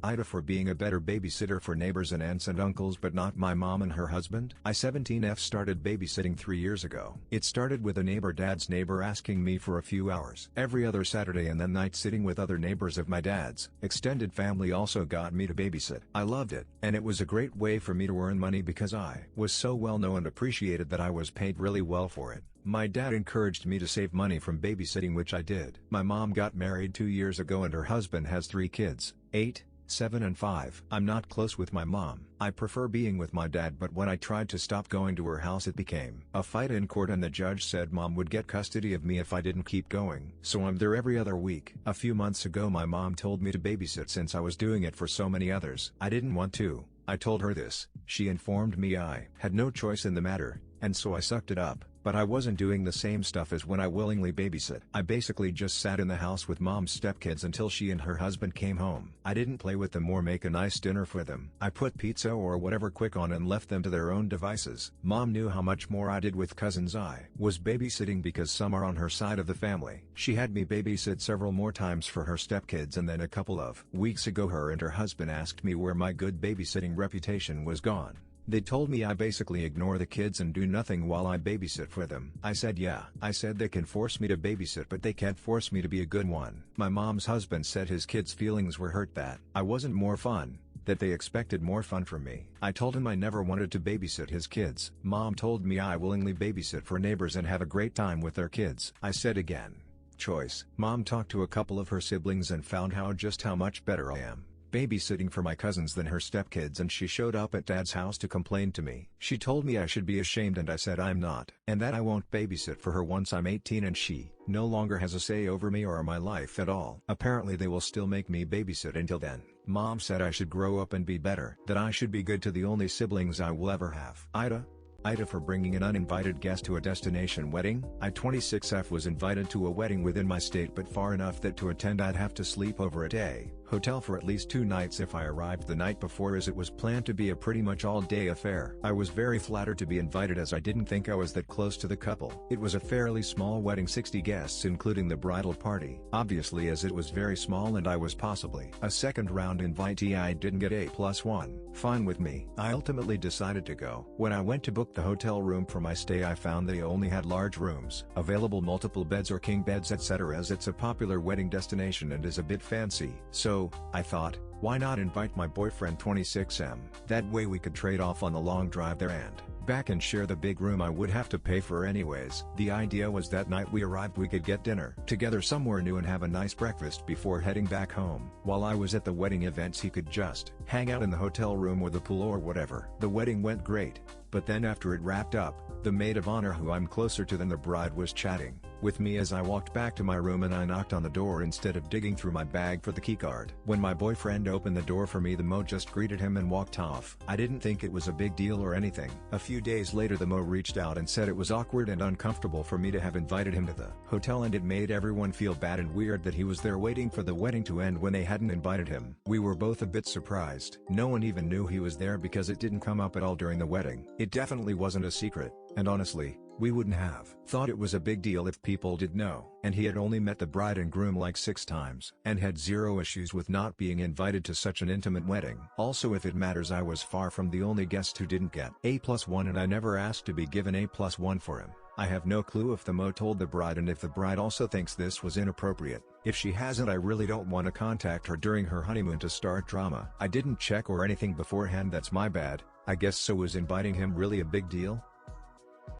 AITA for being a better babysitter for neighbors and aunts and uncles but not my mom and her husband. I 17F started babysitting 3 years ago. It started with a neighbor dad's neighbor asking me for a few hours every other Saturday and then night sitting with other neighbors of my dad's extended family also got me to babysit. I loved it, and it was a great way for me to earn money because I was so well known and appreciated that I was paid really well for it. My dad encouraged me to save money from babysitting, which I did. My mom got married 2 years ago and her husband has 3 kids, 8, 7 and 5. I'm not close with my mom. I prefer being with my dad, but when I tried to stop going to her house it became a fight in court and the judge said mom would get custody of me if I didn't keep going. So I'm there every other week. A few months ago my mom told me to babysit since I was doing it for so many others. I didn't want to. I told her this. She informed me I had no choice in the matter, and so I sucked it up. But I wasn't doing the same stuff as when I willingly babysit. I basically just sat in the house with mom's stepkids until she and her husband came home. I didn't play with them or make a nice dinner for them. I put pizza or whatever quick on and left them to their own devices. Mom knew how much more I did with cousins. I was babysitting because some are on her side of the family. She had me babysit several more times for her stepkids, and then a couple of weeks ago her and her husband asked me where my good babysitting reputation was gone. They told me I basically ignore the kids and do nothing while I babysit for them. I said yeah. I said they can force me to babysit but they can't force me to be a good one. My mom's husband said his kids' feelings were hurt that I wasn't more fun, that they expected more fun from me. I told him I never wanted to babysit his kids. Mom told me I willingly babysit for neighbors and have a great time with their kids. I said again, choice. Mom talked to a couple of her siblings and found just how much better I am babysitting for my cousins than her stepkids, and she showed up at dad's house to complain to me. She told me I should be ashamed and I said I'm not, and that I won't babysit for her once I'm 18 and she no longer has a say over me or my life at all. Apparently they will still make me babysit until then. Mom said I should grow up and be better, that I should be good to the only siblings I will ever have. AITA for bringing an uninvited guest to a destination wedding. I 26F was invited to a wedding within my state but far enough that to attend I'd have to sleep over at a hotel for at least 2 nights if I arrived the night before, as it was planned to be a pretty much all-day affair. I was very flattered to be invited as I didn't think I was that close to the couple. It was a fairly small wedding, 60 guests including the bridal party. Obviously, as it was very small and I was possibly a second round invitee, I didn't get A+1. Fine with me. I ultimately decided to go. When I went to book the hotel room for my stay I found they only had large rooms available, multiple beds or king beds etc, as it's a popular wedding destination and is a bit fancy. So, I thought, why not invite my boyfriend 26M? That way we could trade off on the long drive there and back and share the big room I would have to pay for anyways. The idea was that night we arrived we could get dinner together somewhere new and have a nice breakfast before heading back home. While I was at the wedding events he could just hang out in the hotel room or the pool or whatever. The wedding went great, but then after it wrapped up, the maid of honor, who I'm closer to than the bride, was chatting with me as I walked back to my room and I knocked on the door instead of digging through my bag for the keycard. When my boyfriend opened the door for me, the Mo just greeted him and walked off. I didn't think it was a big deal or anything. A few days later the Mo reached out and said it was awkward and uncomfortable for me to have invited him to the hotel and it made everyone feel bad and weird that he was there waiting for the wedding to end when they hadn't invited him. We were both a bit surprised. No one even knew he was there because it didn't come up at all during the wedding. It definitely wasn't a secret, and honestly, we wouldn't have thought it was a big deal if people did know. And he had only met the bride and groom like 6 times and had 0 issues with not being invited to such an intimate wedding. Also, if it matters, I was far from the only guest who didn't get A+1 and I never asked to be given A+1 for him. I have no clue if the Mo told the bride and if the bride also thinks this was inappropriate. If she hasn't, I really don't want to contact her during her honeymoon to start drama. I didn't check or anything beforehand, that's my bad, I guess. So was inviting him really a big deal?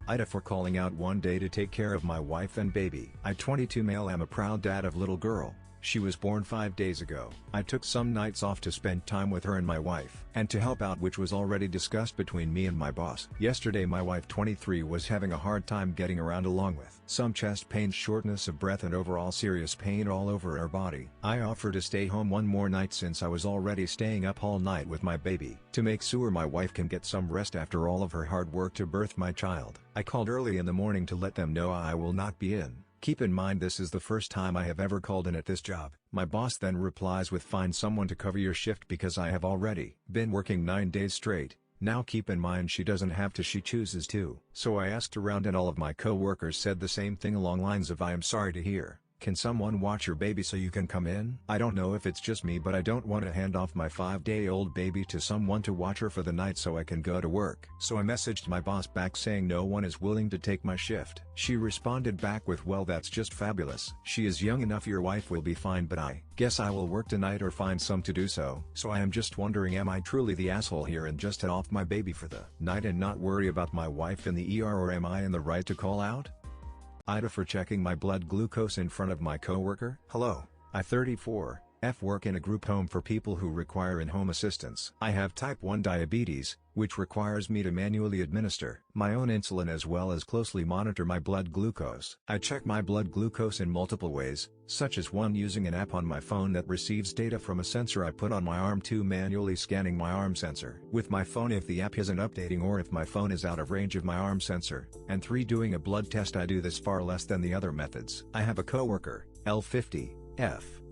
AITA for calling out one day to take care of my wife and baby. I 22 male am a proud dad of little girl. She was born 5 days ago. I took some nights off to spend time with her and my wife, and to help out, which was already discussed between me and my boss. Yesterday my wife 23 was having a hard time getting around, along with some chest pain, shortness of breath and overall serious pain all over her body. I offered to stay home one more night since I was already staying up all night with my baby, to make sure my wife can get some rest after all of her hard work to birth my child. I called early in the morning to let them know I will not be in. Keep in mind this is the first time I have ever called in at this job. My boss then replies with, find someone to cover your shift because I have already been working 9 days straight. Now keep in mind she doesn't have to, she chooses to. So I asked around and all of my co-workers said the same thing along lines of, I am sorry to hear Can someone watch your baby so you can come in? I don't know if it's just me, but I don't want to hand off my 5-day-old baby to someone to watch her for the night so I can go to work. So I messaged my boss back saying no one is willing to take my shift. She responded back with, well, that's just fabulous. She is young enough, your wife will be fine, but I guess I will work tonight or find some to do so. So I am just wondering, am I truly the asshole here and just head off my baby for the night and not worry about my wife in the ER, or am I in the right to call out AITA for checking my blood glucose in front of my coworker? Hello, I 34, work in a group home for people who require in-home assistance. I have type 1 diabetes, which requires me to manually administer my own insulin as well as closely monitor my blood glucose. I check my blood glucose in multiple ways, such as 1, using an app on my phone that receives data from a sensor I put on my arm, 2, manually scanning my arm sensor with my phone if the app isn't updating or if my phone is out of range of my arm sensor, and 3, doing a blood test. I do this far less than the other methods. I have a coworker, L50,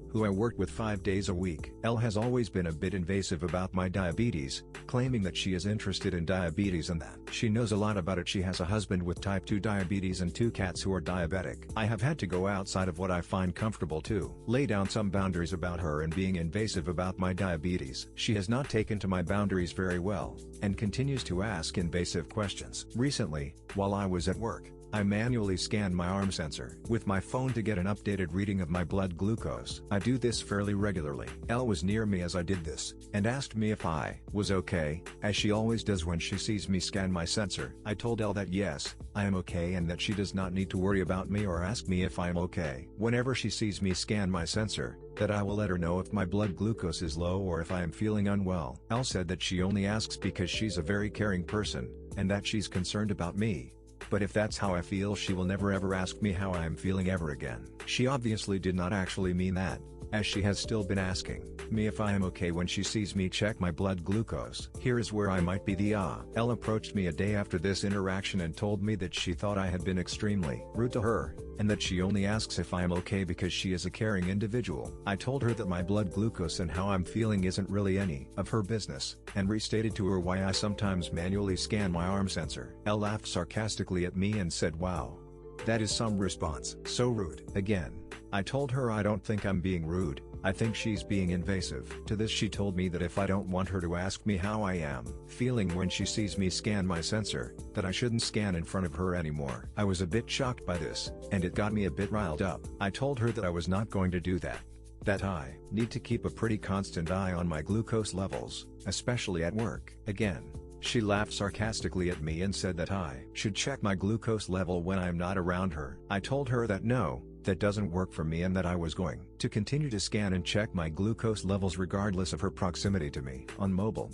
who I work with 5 days a week. Elle has always been a bit invasive about my diabetes, claiming that she is interested in diabetes and that she knows a lot about it. She has a husband with type 2 diabetes and 2 cats who are diabetic. I have had to go outside of what I find comfortable to lay down some boundaries about her and being invasive about my diabetes. She has not taken to my boundaries very well, and continues to ask invasive questions. Recently, while I was at work, I manually scanned my arm sensor with my phone to get an updated reading of my blood glucose. I do this fairly regularly. Elle was near me as I did this, and asked me if I was okay, as she always does when she sees me scan my sensor. I told Elle that yes, I am okay and that she does not need to worry about me or ask me if I am okay. Whenever she sees me scan my sensor, that I will let her know if my blood glucose is low or if I am feeling unwell. Elle said that she only asks because she's a very caring person, and that she's concerned about me. But if that's how I feel, she will never ever ask me how I am feeling ever again. She obviously did not actually mean that, as she has still been asking me if I am okay when she sees me check my blood glucose. Here is where I might be the Elle approached me a day after this interaction and told me that she thought I had been extremely rude to her, and that she only asks if I am okay because she is a caring individual. I told her that my blood glucose and how I'm feeling isn't really any of her business, and restated to her why I sometimes manually scan my arm sensor. Elle laughed sarcastically at me and said, "Wow, that is some response. So rude." Again, I told her I don't think I'm being rude, I think she's being invasive. To this she told me that if I don't want her to ask me how I am feeling when she sees me scan my sensor, that I shouldn't scan in front of her anymore. I was a bit shocked by this, and it got me a bit riled up. I told her that I was not going to do that. That I need to keep a pretty constant eye on my glucose levels, especially at work. Again, she laughed sarcastically at me and said that I should check my glucose level when I'm not around her. I told her that no, that doesn't work for me, and that I was going to continue to scan and check my glucose levels regardless of her proximity to me. On mobile.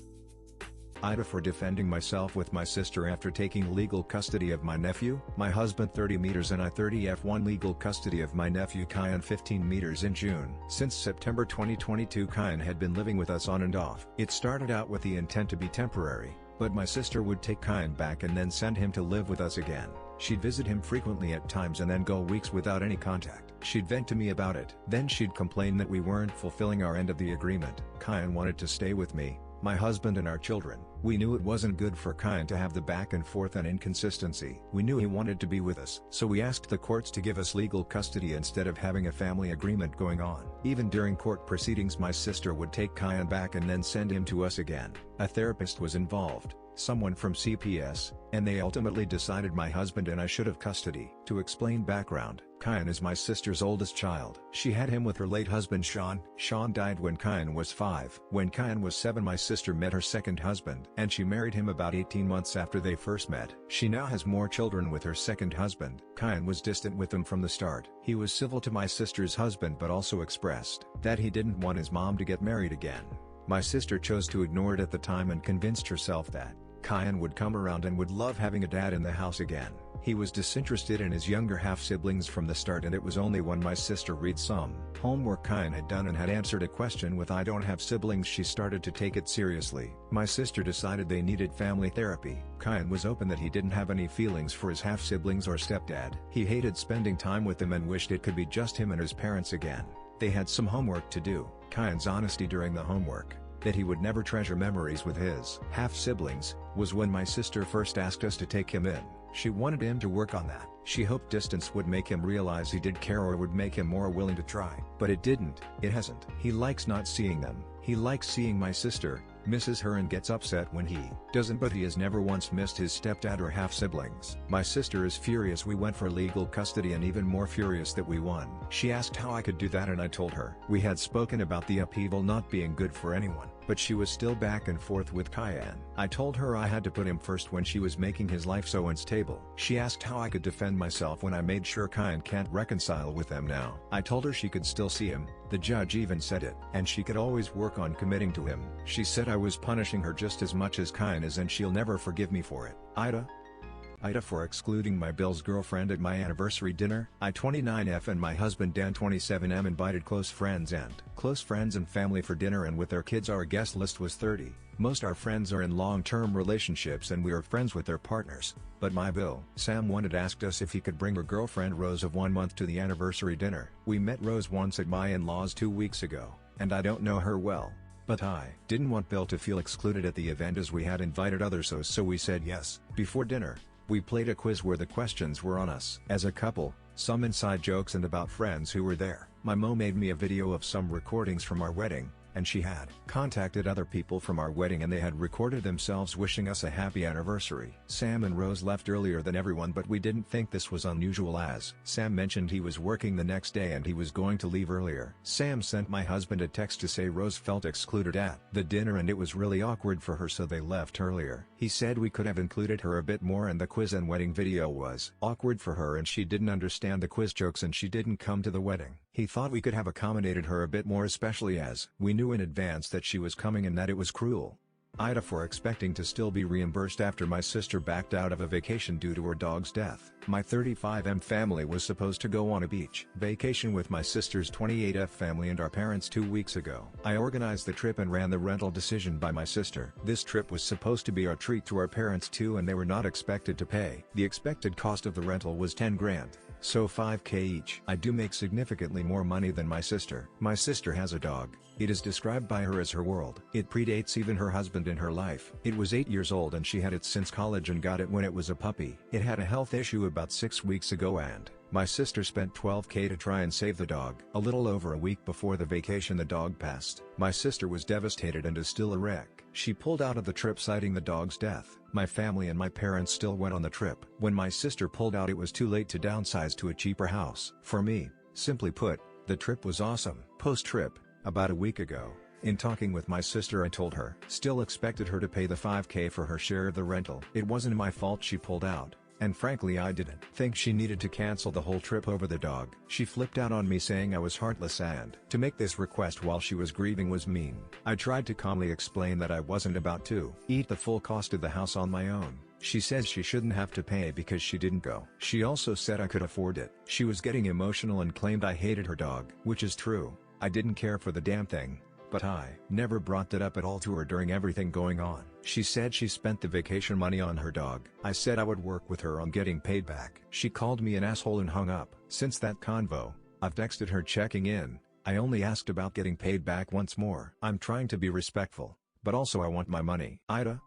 AITA for defending myself with my sister after taking legal custody of my nephew, my husband 30 meters and I 30 F1 legal custody of my nephew Kyan 15 meters in June. Since September 2022 Kyan had been living with us on and off. It started out with the intent to be temporary, but my sister would take Kyan back and then send him to live with us again. She'd visit him frequently at times and then go weeks without any contact. She'd vent to me about it. Then she'd complain that we weren't fulfilling our end of the agreement. Kyan wanted to stay with me, my husband and our children. We knew it wasn't good for Kyan to have the back and forth and inconsistency. We knew he wanted to be with us. So we asked the courts to give us legal custody instead of having a family agreement going on. Even during court proceedings my sister would take Kyan back and then send him to us again. A therapist was involved, someone from CPS, and they ultimately decided my husband and I should have custody. To explain background, Kyan is my sister's oldest child. She had him with her late husband Sean. Sean died when Kyan was 5. When Kyan was 7 my sister met her second husband, and she married him about 18 months after they first met. She now has more children with her second husband. Kyan was distant with them from the start. He was civil to my sister's husband but also expressed that he didn't want his mom to get married again. My sister chose to ignore it at the time and convinced herself that Kyan would come around and would love having a dad in the house again. He was disinterested in his younger half-siblings from the start, and it was only when my sister read some homework Kyan had done and had answered a question with "I don't have siblings" she started to take it seriously. My sister decided they needed family therapy. Kyan was open that he didn't have any feelings for his half-siblings or stepdad. He hated spending time with them and wished it could be just him and his parents again. They had some homework to do. Kyan's honesty during the homework, that he would never treasure memories with his half-siblings, was when my sister first asked us to take him in. She wanted him to work on that. She hoped distance would make him realize he did care or would make him more willing to try. But it didn't. It hasn't. He likes not seeing them. He likes seeing my sister, misses her and gets upset when he doesn't, but he has never once missed his stepdad or half-siblings. My sister is furious we went for legal custody and even more furious that we won. She asked how I could do that and I told her. We had spoken about the upheaval not being good for anyone, but she was still back and forth with Kyan. I told her I had to put him first when she was making his life so unstable. She asked how I could defend myself when I made sure Kyan can't reconcile with them now. I told her she could still see him, the judge even said it, and she could always work on committing to him. She said I was punishing her just as much as Kyan is and she'll never forgive me for it. AITA for excluding my Bill's girlfriend at my anniversary dinner. I 29F and my husband Dan 27M invited close friends and family for dinner and with their kids our guest list was 30. Most our friends are in long-term relationships and we are friends with their partners, but my Bill Sam wanted asked us if he could bring her girlfriend Rose of 1 month to the anniversary dinner. We met Rose once at my in-laws 2 weeks ago, and I don't know her well. But I didn't want Bill to feel excluded at the event as we had invited others so we said yes. Before dinner, we played a quiz where the questions were on us as a couple, some inside jokes and about friends who were there. My mom made me a video of some recordings from our wedding, and she had contacted other people from our wedding and they had recorded themselves wishing us a happy anniversary. Sam and Rose left earlier than everyone but we didn't think this was unusual as Sam mentioned he was working the next day and he was going to leave earlier. Sam sent my husband a text to say Rose felt excluded at the dinner and it was really awkward for her so they left earlier. He said we could have included her a bit more and the quiz and wedding video was awkward for her and she didn't understand the quiz jokes and she didn't come to the wedding. He thought we could have accommodated her a bit more especially as we knew in advance that she was coming and that it was cruel. AITA for expecting to still be reimbursed after my sister backed out of a vacation due to her dog's death. My 35M family was supposed to go on a beach vacation with my sister's 28F family and our parents 2 weeks ago. I organized the trip and ran the rental decision by my sister. This trip was supposed to be our treat to our parents too and they were not expected to pay. The expected cost of the rental was 10 grand. So $5K each. I do make significantly more money than my sister. My sister has a dog. It is described by her as her world. It predates even her husband in her life. It was 8 years old and she had it since college and got it when it was a puppy. It had a health issue about 6 weeks ago and my sister spent $12K to try and save the dog. A little over a week before the vacation the dog passed. My sister was devastated and is still a wreck. She pulled out of the trip citing the dog's death. My family and my parents still went on the trip. When my sister pulled out it was too late to downsize to a cheaper house. For me, simply put, the trip was awesome. Post-trip, about a week ago, in talking with my sister I told her, still expected her to pay the $5K for her share of the rental. It wasn't my fault she pulled out. And frankly I didn't think she needed to cancel the whole trip over the dog. She flipped out on me saying I was heartless and to make this request while she was grieving was mean. I tried to calmly explain that I wasn't about to eat the full cost of the house on my own. She says she shouldn't have to pay because she didn't go. She also said I could afford it. She was getting emotional and claimed I hated her dog. Which is true. I didn't care for the damn thing. But I never brought that up at all to her during everything going on. She said she spent the vacation money on her dog. I said I would work with her on getting paid back. She called me an asshole and hung up. Since that convo, I've texted her checking in. I only asked about getting paid back once more. I'm trying to be respectful, but also I want my money. AITA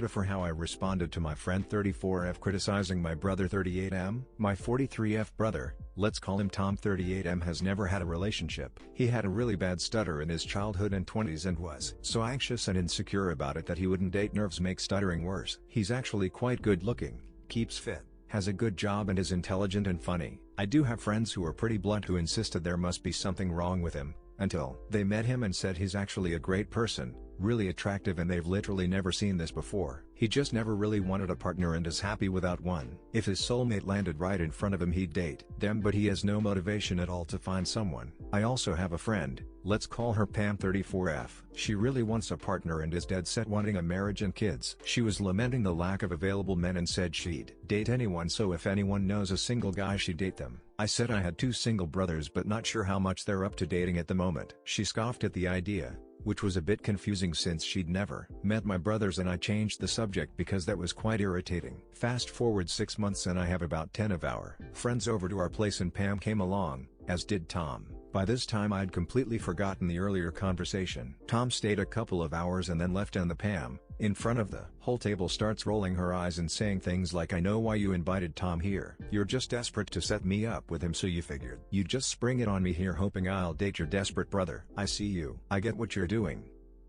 for how I responded to my friend 34F criticizing my brother 38M. My 43F brother, let's call him Tom 38M, has never had a relationship. He had a really bad stutter in his childhood and 20s and was so anxious and insecure about it that he wouldn't date. Nerves make stuttering worse. He's actually quite good looking, keeps fit, has a good job and is intelligent and funny. I do have friends who are pretty blunt who insisted there must be something wrong with him, until they met him and said he's actually a great person, really attractive and they've literally never seen this before. He just never really wanted a partner and is happy without one. If his soulmate landed right in front of him he'd date them but he has no motivation at all to find someone. I also have a friend, let's call her Pam 34F. She really wants a partner and is dead set wanting a marriage and kids. She was lamenting the lack of available men and said she'd date anyone, so if anyone knows a single guy she'd date them. I said I had 2 single brothers but not sure how much they're up to dating at the moment. She scoffed at the idea, which was a bit confusing since she'd never met my brothers and I changed the subject because that was quite irritating. Fast forward 6 months and I have about 10 of our friends over to our place and Pam came along, as did Tom. By this time I'd completely forgotten the earlier conversation. Tom stayed a couple of hours and then left, and the Pam, in front of the whole table, starts rolling her eyes and saying things like, "I know why you invited Tom here. You're just desperate to set me up with him, so you figured you'd just spring it on me here hoping I'll date your desperate brother. I see you. I get what you're doing."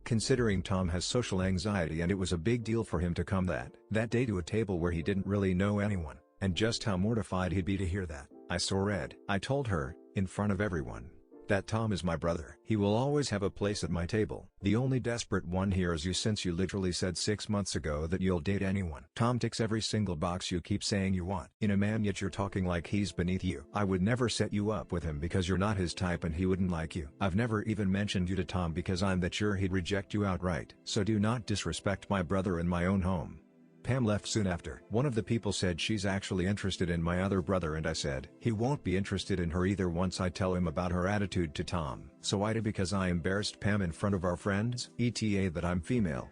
Considering Tom has social anxiety and it was a big deal for him to come that day to a table where he didn't really know anyone, and just how mortified he'd be to hear that, I saw red. I told her, in front of everyone, that Tom is my brother. He will always have a place at my table. The only desperate one here is you, since you literally said 6 months ago that you'll date anyone. Tom ticks every single box you keep saying you want in a man, yet you're talking like he's beneath you. I would never set you up with him because you're not his type and he wouldn't like you. I've never even mentioned you to Tom because I'm that sure he'd reject you outright. So do not disrespect my brother in my own home. Pam left soon after. One of the people said she's actually interested in my other brother, and I said he won't be interested in her either once I tell him about her attitude to Tom. So AITA because I embarrassed Pam in front of our friends. ETA that I'm female.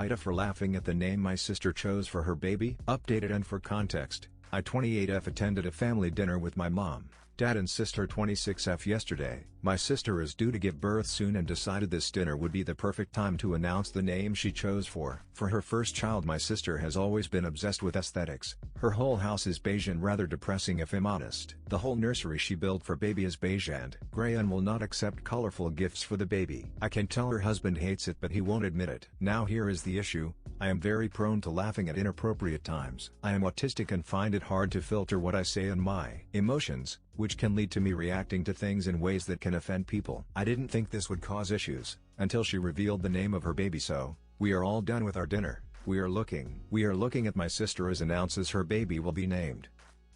AITA for laughing at the name my sister chose for her baby. Updated and for context, I 28F attended a family dinner with my mom, dad and sister 26F yesterday. My sister is due to give birth soon and decided this dinner would be the perfect time to announce the name she chose for her first child. My sister has always been obsessed with aesthetics. Her whole house is beige and rather depressing if I'm honest. The whole nursery she built for baby is beige and gray and will not accept colorful gifts for the baby. I can tell her husband hates it, but he won't admit it. Now here is the issue. I am very prone to laughing at inappropriate times. I am autistic and find it hard to filter what I say and my emotions, which can lead to me reacting to things in ways that can offend people. I didn't think this would cause issues, until she revealed the name of her baby. So, we are all done with our dinner. We are looking at my sister as announces her baby will be named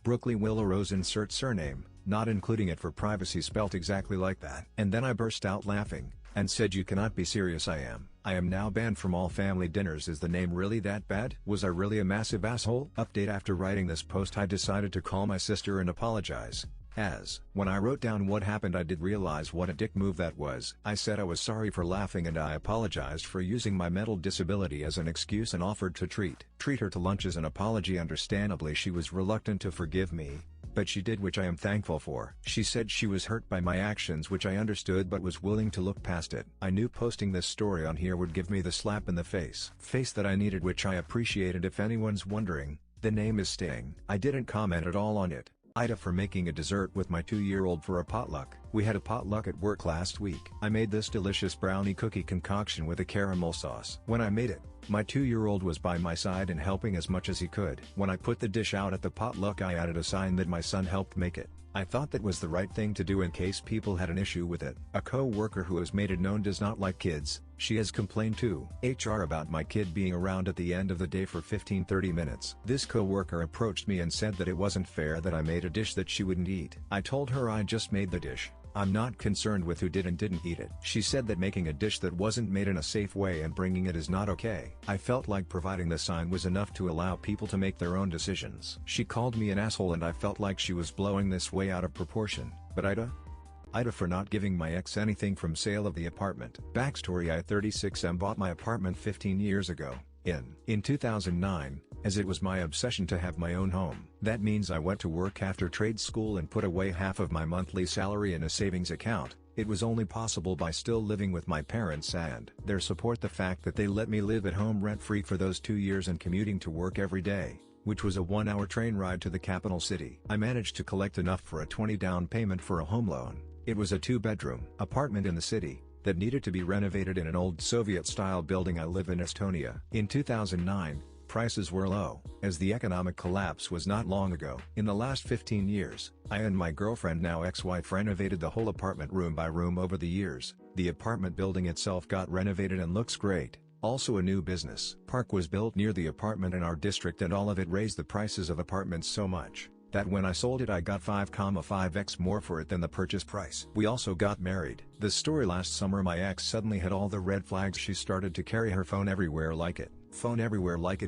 Brooklyn Willow Rose, insert surname, not including it for privacy, spelt exactly like that. And then I burst out laughing, and said, "You cannot be serious." I am now banned from all family dinners. Is the name really that bad? Was I really a massive asshole? Update: after writing this post I decided to call my sister and apologize. As when I wrote down what happened, I did realize what a dick move that was. I said I was sorry for laughing and I apologized for using my mental disability as an excuse and offered to treat her to lunch as an apology. Understandably she was reluctant to forgive me, but she did, which I am thankful for. She said she was hurt by my actions, which I understood, but was willing to look past it. I knew posting this story on here would give me the slap in the face that I needed, which I appreciated. If anyone's wondering, the name is staying. I didn't comment at all on it. AITA for making a dessert with my 2-year-old for a potluck. We had a potluck at work last week. I made this delicious brownie cookie concoction with a caramel sauce. When I made it, my 2-year-old was by my side and helping as much as he could. When I put the dish out at the potluck, I added a sign that my son helped make it. I thought that was the right thing to do in case people had an issue with it. A co-worker who has made it known does not like kids. She has complained to HR about my kid being around at the end of the day for 15-30 minutes. This co-worker approached me and said that it wasn't fair that I made a dish that she wouldn't eat. I told her I just made the dish. I'm not concerned with who did and didn't eat it. She said that making a dish that wasn't made in a safe way and bringing it is not okay. I felt like providing the sign was enough to allow people to make their own decisions. She called me an asshole and I felt like she was blowing this way out of proportion. But AITA for not giving my ex anything from sale of the apartment. Backstory: I 36M bought my apartment 15 years ago, in 2009, as it was my obsession to have my own home. That means I went to work after trade school and put away half of my monthly salary in a savings account. It was only possible by still living with my parents and their support. The fact that they let me live at home rent-free for those 2 years and commuting to work every day, which was a 1-hour train ride to the capital city. I managed to collect enough for a $20 down payment for a home loan. It was a 2-bedroom apartment in the city that needed to be renovated in an old Soviet-style building. I live in Estonia. In 2009, prices were low, as the economic collapse was not long ago. In the last 15 years, I and my girlfriend, now ex-wife, renovated the whole apartment room by room over the years. The apartment building itself got renovated and looks great. Also, a new business park was built near the apartment in our district, and all of it raised the prices of apartments so much that when I sold it I got 5,5x more for it than the purchase price. We also got married. The story: last summer my ex suddenly had all the red flags. She started to carry her phone everywhere like it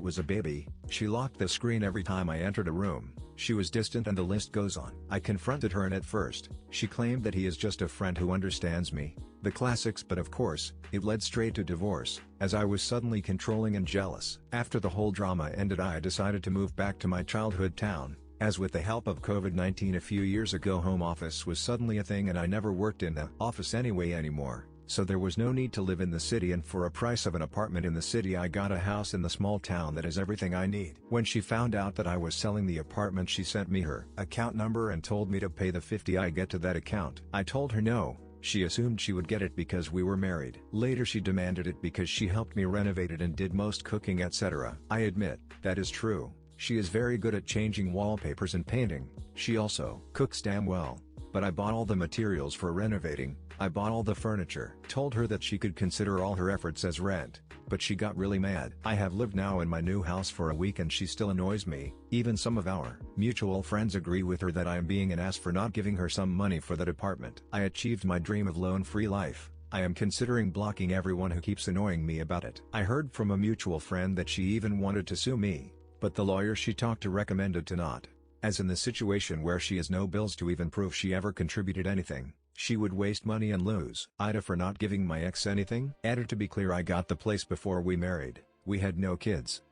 was a baby. She locked the screen every time I entered a room. She was distant, and the list goes on. I confronted her and at first, she claimed that he is just a friend who understands me. The classics, but of course, it led straight to divorce, as I was suddenly controlling and jealous. After the whole drama ended, I decided to move back to my childhood town, As with the help of COVID-19 a few years ago, home office was suddenly a thing and I never worked in the office anyway anymore. So there was no need to live in the city, and for a price of an apartment in the city I got a house in the small town that has everything I need. When she found out that I was selling the apartment, she sent me her account number and told me to pay the $50 I get to that account. I told her no. She assumed she would get it because we were married. Later she demanded it because she helped me renovate it and did most cooking, etc. I admit, that is true. She is very good at changing wallpapers and painting. She also cooks damn well. But I bought all the materials for renovating, I bought all the furniture. Told her that she could consider all her efforts as rent, but she got really mad. I have lived now in my new house for a week and she still annoys me. Even some of our mutual friends agree with her that I am being an ass for not giving her some money for that apartment. I achieved my dream of loan-free life. I am considering blocking everyone who keeps annoying me about it. I heard from a mutual friend that she even wanted to sue me, but the lawyer she talked to recommended to not. As in the situation where she has no bills to even prove she ever contributed anything, she would waste money and lose. AITA for not giving my ex anything. To be clear, I got the place before we married, we had no kids.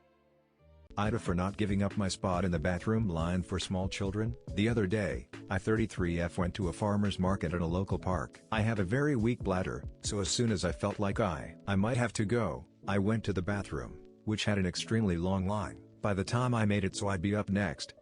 AITA for not giving up my spot in the bathroom line for small children. The other day, I 33F went to a farmer's market at a local park. I have a very weak bladder, so as soon as I felt like I might have to go, I went to the bathroom, which had an extremely long line. By the time I made it so I'd be up next,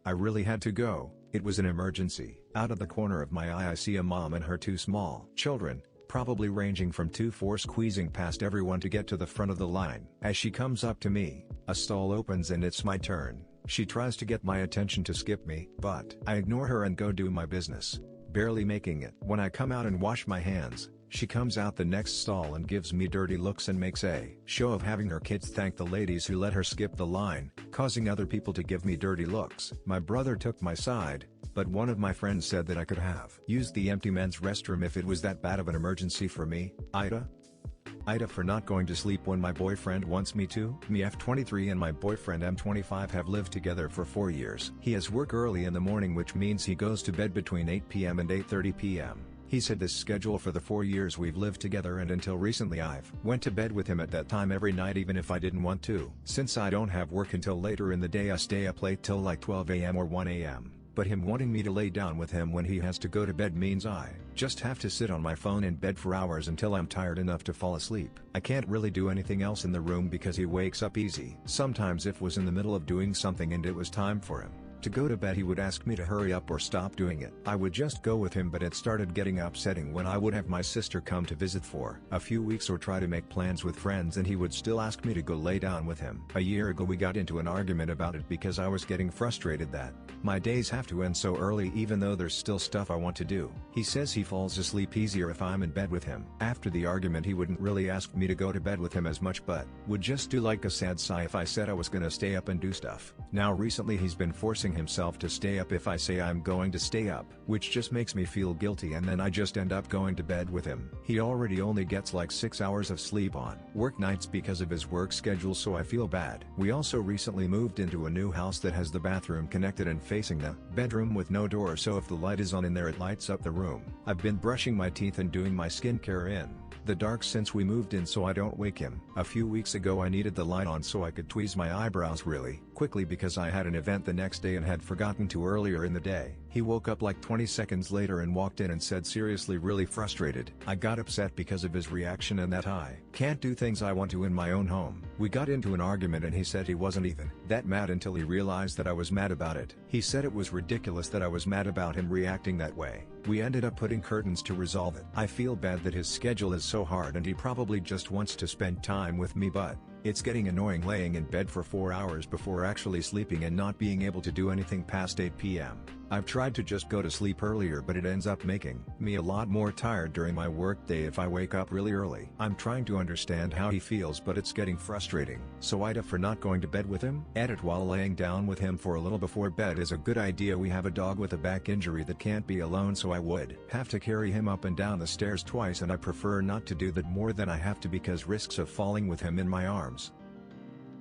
I really had to go. It was an emergency. Out of the corner of my eye I see a mom and her two small children, probably ranging from 2-4, squeezing past everyone to get to the front of the line. As she comes up to me, a stall opens and it's my turn. She tries to get my attention to skip me, but I ignore her and go do my business, barely making it. When I come out and wash my hands, she comes out the next stall and gives me dirty looks and makes a show of having her kids thank the ladies who let her skip the line, causing other people to give me dirty looks. My brother took my side, but one of my friends said that I could have used the empty men's restroom if it was that bad of an emergency for me. AITA for not going to sleep when my boyfriend wants me to. Me F23 and my boyfriend M25 have lived together for 4 years. He has work early in the morning, which means he goes to bed between 8 p.m. and 8:30 p.m. He's had this schedule for the 4 years we've lived together, and until recently I've went to bed with him at that time every night even if I didn't want to. Since I don't have work until later in the day, I stay up late till like 12 a.m. or 1 a.m. But him wanting me to lay down with him when he has to go to bed means I just have to sit on my phone in bed for hours until I'm tired enough to fall asleep. I can't really do anything else in the room because he wakes up easy. Sometimes if was in the middle of doing something and it was time for him to go to bed, he would ask me to hurry up or stop doing it. I would just go with him, but it started getting upsetting when I would have my sister come to visit for a few weeks or try to make plans with friends and he would still ask me to go lay down with him. A year ago we got into an argument about it because I was getting frustrated that my days have to end so early even though there's still stuff I want to do. He says he falls asleep easier if I'm in bed with him. After the argument he wouldn't really ask me to go to bed with him as much, but would just do like a sad sigh if I said I was gonna stay up and do stuff. Now recently he's been forcing himself to stay up if I say I'm going to stay up, which just makes me feel guilty, and then I just end up going to bed with him. He already only gets like 6 hours of sleep on work nights because of his work schedule, so I feel bad. We also recently moved into a new house that has the bathroom connected and facing the bedroom with no door, so if the light is on in there it lights up the room. I've been brushing my teeth and doing my skincare in the dark since we moved in so I don't wake him. A few weeks ago I needed the light on so I could tweeze my eyebrows really quickly because I had an event the next day and had forgotten to earlier in the day. He woke up like 20 seconds later and walked in and said seriously really frustrated. I got upset because of his reaction and that I can't do things I want to in my own home. We got into an argument and he said he wasn't even that mad until he realized that I was mad about it. He said it was ridiculous that I was mad about him reacting that way. We ended up putting curtains to resolve it. I feel bad that his schedule is so hard and he probably just wants to spend time with me, but it's getting annoying laying in bed for 4 hours before actually sleeping and not being able to do anything past 8 p.m. I've tried to just go to sleep earlier, but it ends up making me a lot more tired during my workday if I wake up really early. I'm trying to understand how he feels, but it's getting frustrating. So AITA for not going to bed with him? Edit while laying down with him for a little before bed is a good idea. We have a dog with a back injury that can't be alone, so I would have to carry him up and down the stairs twice, and I prefer not to do that more than I have to because risks of falling with him in my arms.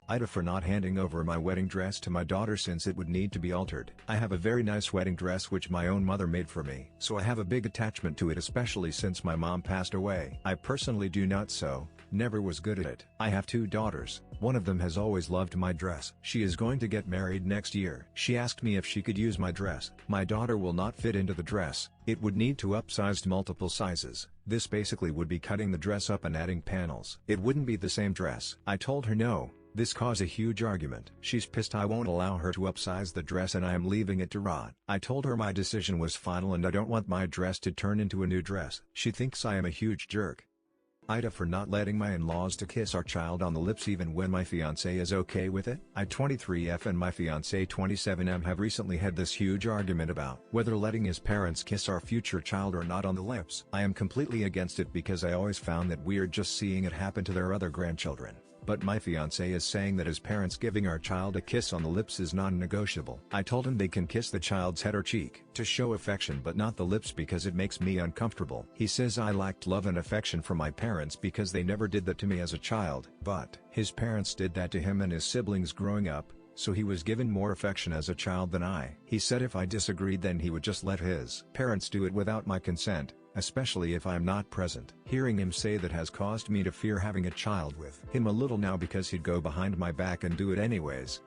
AITA for not handing over my wedding dress to my daughter since it would need to be altered. I have a very nice wedding dress which my own mother made for me, so I have a big attachment to it, especially since my mom passed away. I personally do not, so Never was good at it. I have 2 daughters. One of them has always loved my dress. She is going to get married next year. She asked me if she could use my dress. My daughter will not fit into the dress. It would need to upsized multiple sizes. This basically would be cutting the dress up and adding panels. It wouldn't be the same dress. I told her no. This caused a huge argument. She's pissed I won't allow her to upsize the dress and I am leaving it to rot. I told her my decision was final and I don't want my dress to turn into a new dress. She thinks I am a huge jerk. AITA for not letting my in-laws to kiss our child on the lips even when my fiancé is okay with it. I 23F and my fiancé 27M have recently had this huge argument about whether letting his parents kiss our future child or not on the lips. I am completely against it because I always found that weird just seeing it happen to their other grandchildren. But my fiancé is saying that his parents giving our child a kiss on the lips is non-negotiable. I told him they can kiss the child's head or cheek to show affection but not the lips because it makes me uncomfortable. He says I lacked love and affection from my parents because they never did that to me as a child. But his parents did that to him and his siblings growing up, so he was given more affection as a child than I. He said if I disagreed then he would just let his parents do it without my consent, especially if I'm not present. Hearing him say that has caused me to fear having a child with him a little now because he'd go behind my back and do it anyways.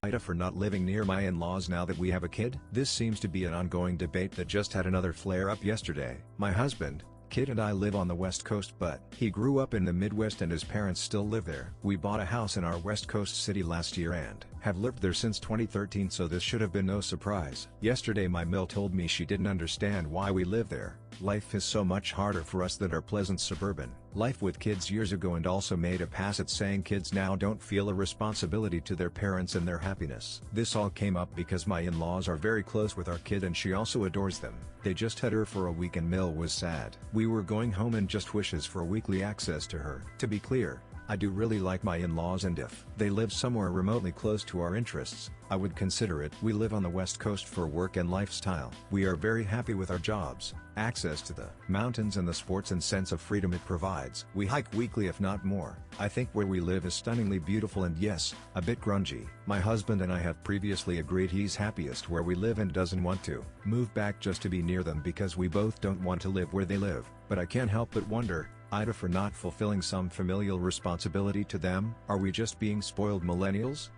AITA for not living near my in-laws now that we have a kid. This seems to be an ongoing debate that just had another flare-up yesterday. My husband, kid and I live on the West Coast but he grew up in the Midwest and his parents still live there. We bought a house in our West Coast city last year and have lived there since 2013 so this should have been no surprise. Yesterday my mill told me she didn't understand why we live there. Life is so much harder for us that are pleasant suburban life with kids years ago and also made a pass at saying kids now don't feel a responsibility to their parents and their happiness. This all came up because my in-laws are very close with our kid and she also adores them. They just had her for a week and Mill was sad. We were going home and just wishes for weekly access to her. To be clear, I do really like my in-laws and if they live somewhere remotely close to our interests, I would consider it. We live on the West Coast for work and lifestyle. We are very happy with our jobs, access to the mountains and the sports and sense of freedom it provides. We hike weekly if not more. I think where we live is stunningly beautiful and yes, a bit grungy. My husband and I have previously agreed he's happiest where we live and doesn't want to move back just to be near them because we both don't want to live where they live. But I can't help but wonder, AITA for not fulfilling some familial responsibility to them? Are we just being spoiled millennials?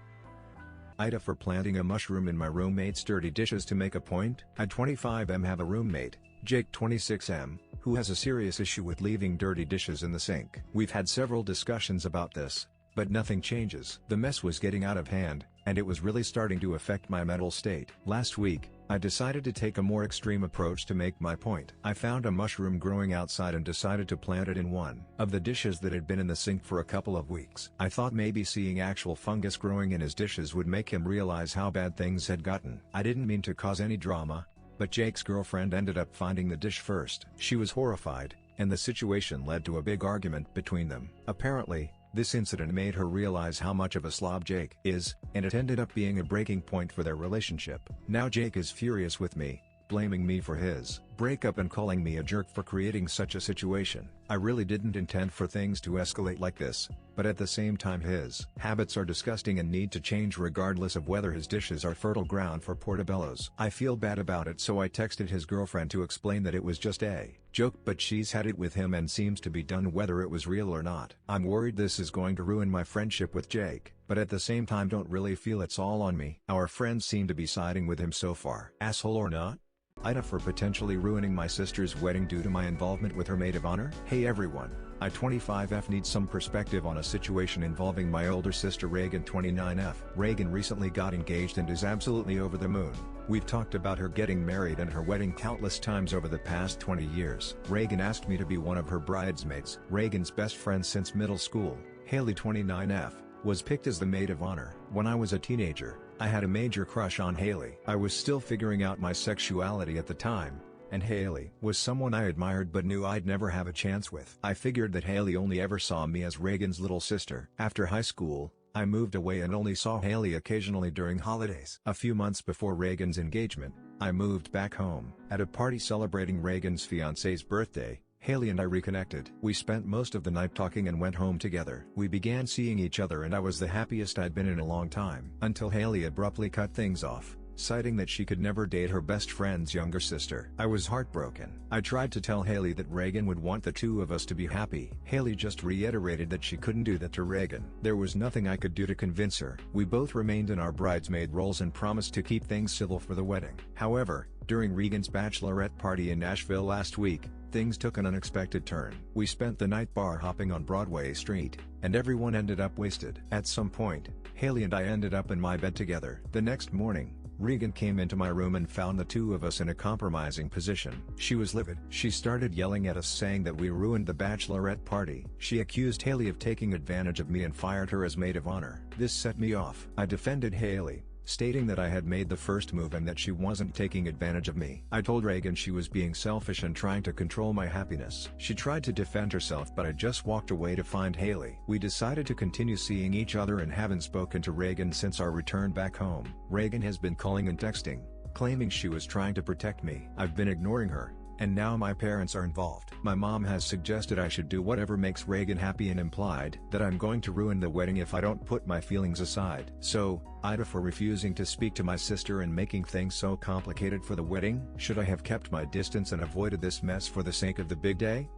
AITA for planting a mushroom in my roommate's dirty dishes to make a point. I 25M have a roommate, Jake 26M, who has a serious issue with leaving dirty dishes in the sink. We've had several discussions about this, but nothing changes. The mess was getting out of hand, and it was really starting to affect my mental state. Last week, I decided to take a more extreme approach to make my point. I found a mushroom growing outside and decided to plant it in one of the dishes that had been in the sink for a couple of weeks. I thought maybe seeing actual fungus growing in his dishes would make him realize how bad things had gotten. I didn't mean to cause any drama, but Jake's girlfriend ended up finding the dish first. She was horrified, and the situation led to a big argument between them. Apparently, this incident made her realize how much of a slob Jake is, and it ended up being a breaking point for their relationship. Now Jake is furious with me, blaming me for his breakup and calling me a jerk for creating such a situation. I really didn't intend for things to escalate like this, but at the same time his habits are disgusting and need to change regardless of whether his dishes are fertile ground for portobellos. I feel bad about it so I texted his girlfriend to explain that it was just a joke but she's had it with him and seems to be done whether it was real or not. I'm worried this is going to ruin my friendship with Jake, but at the same time don't really feel it's all on me. Our friends seem to be siding with him so far. Asshole or not? AITA for potentially ruining my sister's wedding due to my involvement with her maid of honor? Hey everyone, I 25F need some perspective on a situation involving my older sister Reagan 29F. Reagan recently got engaged and is absolutely over the moon. We've talked about her getting married and her wedding countless times over the past 20 years. Reagan asked me to be one of her bridesmaids. Reagan's best friend since middle school, Haley 29F, was picked as the maid of honor. When I was a teenager, I had a major crush on Haley. I was still figuring out my sexuality at the time, and Haley was someone I admired but knew I'd never have a chance with. I figured that Haley only ever saw me as Reagan's little sister. After high school, I moved away and only saw Haley occasionally during holidays. A few months before Reagan's engagement, I moved back home. At a party celebrating Reagan's fiancé's birthday, Haley and I reconnected. We spent most of the night talking and went home together. We began seeing each other and I was the happiest I'd been in a long time. Until Haley abruptly cut things off. citing that she could never date her best friend's younger sister. I was heartbroken. I tried to tell Haley that Reagan would want the two of us to be happy. Haley just reiterated that she couldn't do that to Reagan. There was nothing I could do to convince her. We both remained in our bridesmaid roles and promised to keep things civil for the wedding. However, during Reagan's bachelorette party in Nashville last week, things took an unexpected turn. We spent the night bar hopping on Broadway Street, and everyone ended up wasted. At some point, Haley and I ended up in my bed together. The next morning, Reagan came into my room and found the two of us in a compromising position. She was livid. She started yelling at us saying that we ruined the bachelorette party. She accused Haley of taking advantage of me and fired her as maid of honor. This set me off. I defended Haley, stating that I had made the first move and that she wasn't taking advantage of me. I told Reagan she was being selfish and trying to control my happiness. She tried to defend herself, but I just walked away to find Haley. We decided to continue seeing each other and haven't spoken to Reagan since our return back home. Reagan has been calling and texting, claiming she was trying to protect me. I've been ignoring her, and now my parents are involved. My mom has suggested I should do whatever makes Reagan happy and implied that I'm going to ruin the wedding if I don't put my feelings aside. So, AITA for refusing to speak to my sister and making things so complicated for the wedding? Should I have kept my distance and avoided this mess for the sake of the big day?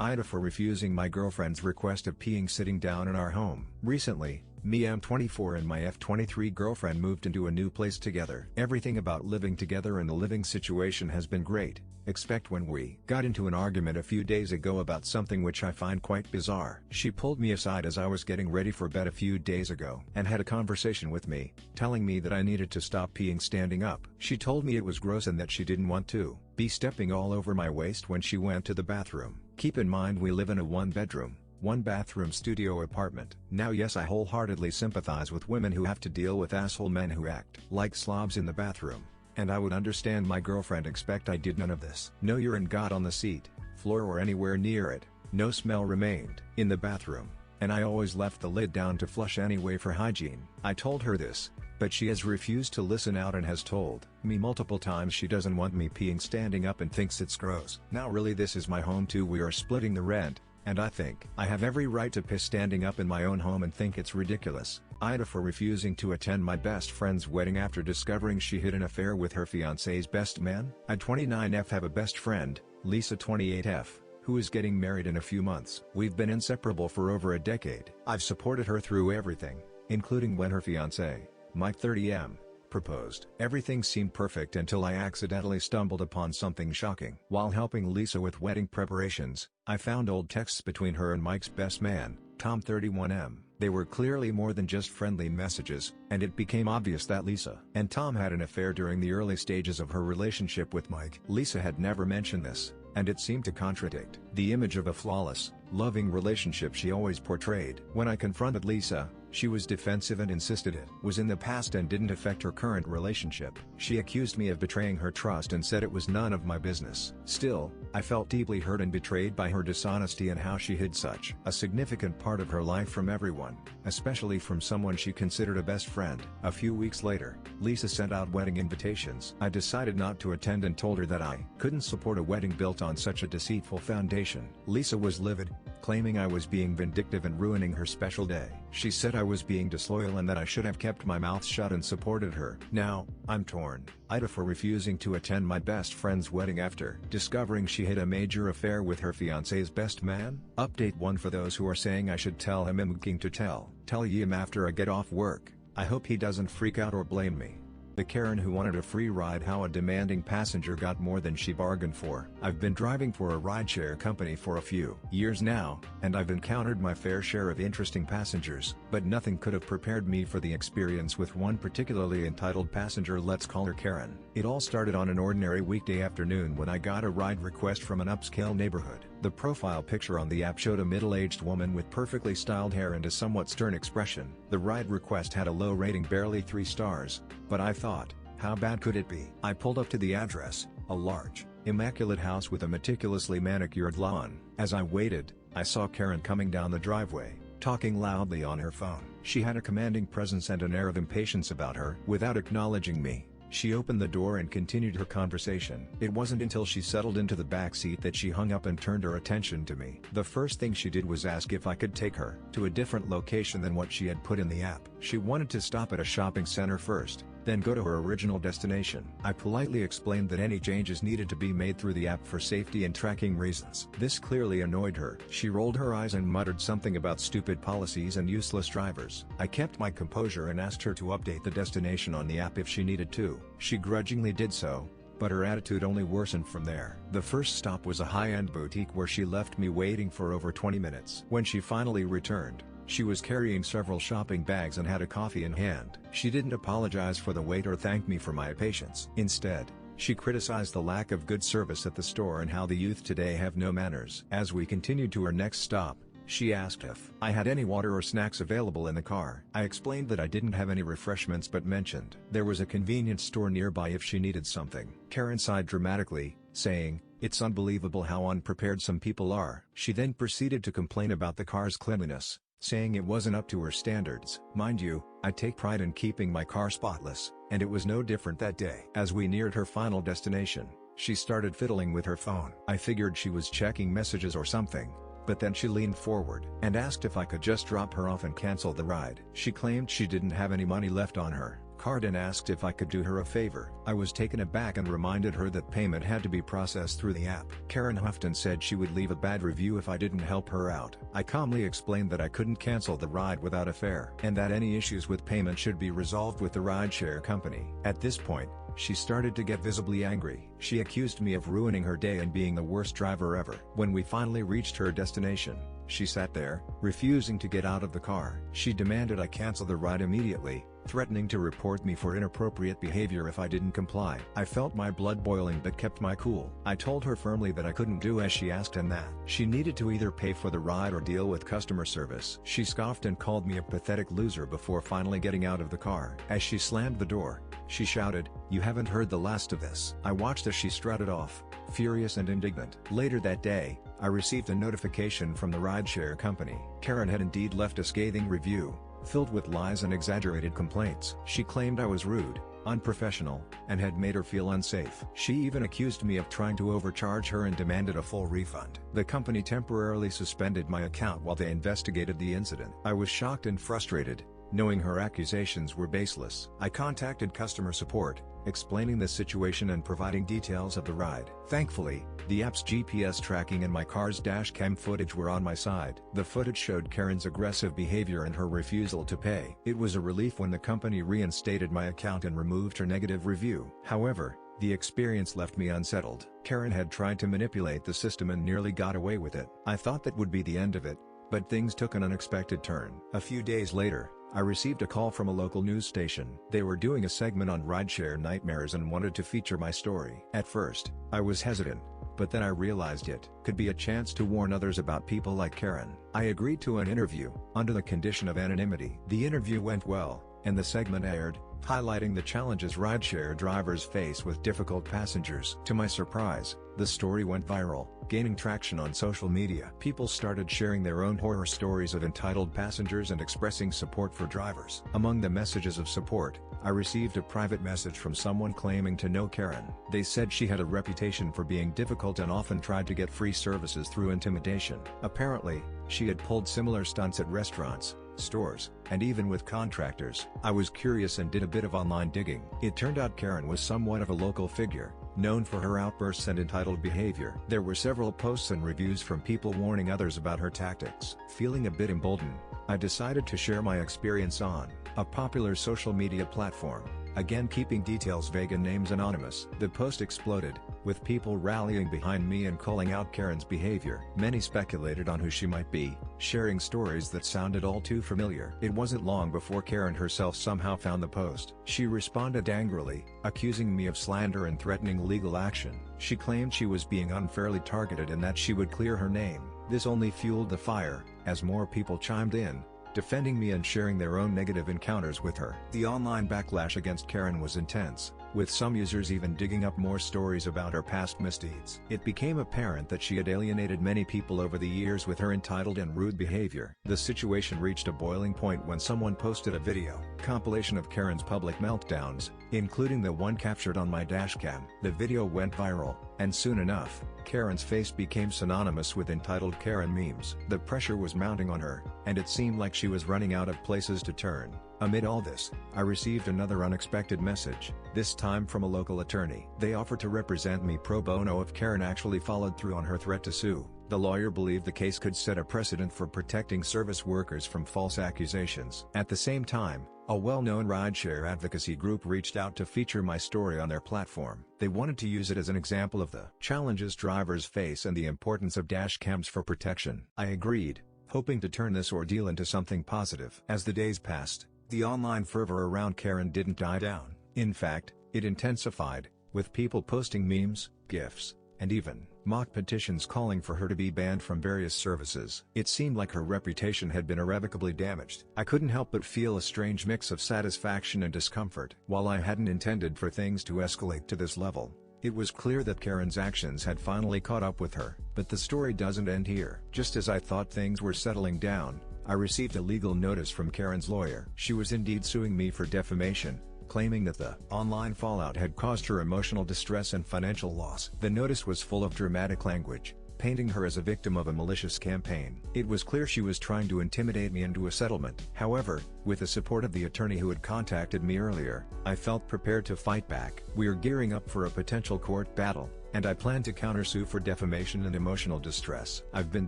AITA for refusing my girlfriend's request of peeing sitting down in our home. Recently, me M24 and my F23 girlfriend moved into a new place together. Everything about living together and the living situation has been great, except when we got into an argument a few days ago about something which I find quite bizarre. She pulled me aside as I was getting ready for bed a few days ago and had a conversation with me, telling me that I needed to stop peeing standing up. She told me it was gross and that she didn't want to be stepping all over my waist when she went to the bathroom. Keep in mind we live in a one-bedroom, one-bathroom studio apartment. Now yes, I wholeheartedly sympathize with women who have to deal with asshole men who act like slobs in the bathroom, and I would understand my girlfriend expect I did none of this. No urine got on the seat, floor or anywhere near it, no smell remained in the bathroom, and I always left the lid down to flush anyway for hygiene. I told her this, but she has refused to listen out and has told me multiple times she doesn't want me peeing standing up and thinks it's gross. Now really this is my home too, we are splitting the rent, and I think I have every right to piss standing up in my own home and think it's ridiculous. AITA for refusing to attend my best friend's wedding after discovering she had an affair with her fiancé's best man. I 29F have a best friend, Lisa 28F, who is getting married in a few months. We've been inseparable for over a decade. I've supported her through everything, including when her fiancé, Mike 30M, proposed. Everything seemed perfect until I accidentally stumbled upon something shocking. While helping Lisa with wedding preparations, I found old texts between her and Mike's best man, Tom 31M. They were clearly more than just friendly messages, and it became obvious that Lisa and Tom had an affair during the early stages of her relationship with Mike. Lisa had never mentioned this, and it seemed to contradict the image of a flawless, loving relationship she always portrayed. When I confronted Lisa, she was defensive and insisted it was in the past and didn't affect her current relationship. She accused me of betraying her trust and said it was none of my business. Still, I felt deeply hurt and betrayed by her dishonesty and how she hid such a significant part of her life from everyone, especially from someone she considered a best friend. A few weeks later, Lisa sent out wedding invitations. I decided not to attend and told her that I couldn't support a wedding built on such a deceitful foundation. Lisa was livid, claiming I was being vindictive and ruining her special day. She said I was being disloyal and that I should have kept my mouth shut and supported her. Now, I'm torn. AITA for refusing to attend my best friend's wedding after discovering she had a major affair with her fiancé's best man. Update 1 for those who are saying I should tell him I'm going to tell him after I get off work. I hope he doesn't freak out or blame me. The Karen who wanted a free ride, how a demanding passenger got more than she bargained for. I've been driving for a rideshare company for a few years now, and I've encountered my fair share of interesting passengers, but nothing could have prepared me for the experience with one particularly entitled passenger. Let's call her Karen. It all started on an ordinary weekday afternoon when I got a ride request from an upscale neighborhood. The profile picture on the app showed a middle-aged woman with perfectly styled hair and a somewhat stern expression. The ride request had a low rating, barely 3 stars, but I thought, how bad could it be? I pulled up to the address, a large, immaculate house with a meticulously manicured lawn. As I waited, I saw Karen coming down the driveway, talking loudly on her phone. She had a commanding presence and an air of impatience about her. Without acknowledging me, she opened the door and continued her conversation. It wasn't until she settled into the back seat that she hung up and turned her attention to me. The first thing she did was ask if I could take her to a different location than what she had put in the app. She wanted to stop at a shopping center first, then go to her original destination. I politely explained that any changes needed to be made through the app for safety and tracking reasons. This clearly annoyed her. She rolled her eyes and muttered something about stupid policies and useless drivers. I kept my composure and asked her to update the destination on the app if she needed to. She grudgingly did so, but her attitude only worsened from there. The first stop was a high-end boutique where she left me waiting for over 20 minutes. When she finally returned, she was carrying several shopping bags and had a coffee in hand. She didn't apologize for the wait or thank me for my patience. Instead, she criticized the lack of good service at the store and how the youth today have no manners. As we continued to our next stop, she asked if I had any water or snacks available in the car. I explained that I didn't have any refreshments but mentioned there was a convenience store nearby if she needed something. Karen sighed dramatically, saying, "It's unbelievable how unprepared some people are." She then proceeded to complain about the car's cleanliness, saying it wasn't up to her standards. Mind you, I take pride in keeping my car spotless, and it was no different that day. As we neared her final destination, she started fiddling with her phone. I figured she was checking messages or something, but then she leaned forward and asked if I could just drop her off and cancel the ride. She claimed she didn't have any money left on her card and asked if I could do her a favor. I was taken aback and reminded her that payment had to be processed through the app. Karen huffed and said she would leave a bad review if I didn't help her out. I calmly explained that I couldn't cancel the ride without a fare, and that any issues with payment should be resolved with the rideshare company. At this point, she started to get visibly angry. She accused me of ruining her day and being the worst driver ever. When we finally reached her destination, she sat there, refusing to get out of the car. She demanded I cancel the ride immediately, threatening to report me for inappropriate behavior if I didn't comply. I felt my blood boiling but kept my cool. I told her firmly that I couldn't do as she asked and that she needed to either pay for the ride or deal with customer service. She scoffed and called me a pathetic loser before finally getting out of the car. As she slammed the door, she shouted, "You haven't heard the last of this." I watched as she strutted off, furious and indignant. Later that day, I received a notification from the rideshare company. Karen had indeed left a scathing review, filled with lies and exaggerated complaints. She claimed I was rude, unprofessional, and had made her feel unsafe. She even accused me of trying to overcharge her and demanded a full refund. The company temporarily suspended my account while they investigated the incident. I was shocked and frustrated, knowing her accusations were baseless. I contacted customer support, explaining the situation and providing details of the ride. Thankfully, the app's GPS tracking and my car's dash cam footage were on my side. The footage showed Karen's aggressive behavior and her refusal to pay. It was a relief when the company reinstated my account and removed her negative review. However, the experience left me unsettled. Karen had tried to manipulate the system and nearly got away with it. I thought that would be the end of it, but things took an unexpected turn. A few days later, I received a call from a local news station. They were doing a segment on rideshare nightmares and wanted to feature my story. At first, I was hesitant, but then I realized it could be a chance to warn others about people like Karen. I agreed to an interview, under the condition of anonymity. The interview went well, and the segment aired, highlighting the challenges rideshare drivers face with difficult passengers. To my surprise, the story went viral, gaining traction on social media. People started sharing their own horror stories of entitled passengers and expressing support for drivers. Among the messages of support, I received a private message from someone claiming to know Karen. They said she had a reputation for being difficult and often tried to get free services through intimidation. Apparently, she had pulled similar stunts at restaurants, stores, and even with contractors. I was curious and did a bit of online digging. It turned out Karen was somewhat of a local figure, known for her outbursts and entitled behavior. There were several posts and reviews from people warning others about her tactics. Feeling a bit emboldened, I decided to share my experience on a popular social media platform, again keeping details vague and names anonymous. The post exploded, with people rallying behind me and calling out Karen's behavior. Many speculated on who she might be, sharing stories that sounded all too familiar. It wasn't long before Karen herself somehow found the post. She responded angrily, accusing me of slander and threatening legal action. She claimed she was being unfairly targeted and that she would clear her name. This only fueled the fire, as more people chimed in, defending me and sharing their own negative encounters with her. The online backlash against Karen was intense, with some users even digging up more stories about her past misdeeds. It became apparent that she had alienated many people over the years with her entitled and rude behavior. The situation reached a boiling point when someone posted a video compilation of Karen's public meltdowns, including the one captured on my dashcam. The video went viral, and soon enough, Karen's face became synonymous with entitled Karen memes. The pressure was mounting on her, and it seemed like she was running out of places to turn. Amid all this, I received another unexpected message, this time from a local attorney. They offered to represent me pro bono if Karen actually followed through on her threat to sue. The lawyer believed the case could set a precedent for protecting service workers from false accusations. At the same time, a well-known rideshare advocacy group reached out to feature my story on their platform. They wanted to use it as an example of the challenges drivers face and the importance of dash cams for protection. I agreed, hoping to turn this ordeal into something positive. As the days passed, the online fervor around Karen didn't die down. In fact, it intensified, with people posting memes, GIFs, and even mock petitions calling for her to be banned from various services. It seemed like her reputation had been irrevocably damaged. I couldn't help but feel a strange mix of satisfaction and discomfort. While I hadn't intended for things to escalate to this level, it was clear that Karen's actions had finally caught up with her. But the story doesn't end here. Just as I thought things were settling down, I received a legal notice from Karen's lawyer. She was indeed suing me for defamation, claiming that the online fallout had caused her emotional distress and financial loss. The notice was full of dramatic language, painting her as a victim of a malicious campaign. It was clear she was trying to intimidate me into a settlement. However, with the support of the attorney who had contacted me earlier, I felt prepared to fight back. We are gearing up for a potential court battle, and I plan to countersue for defamation and emotional distress. I've been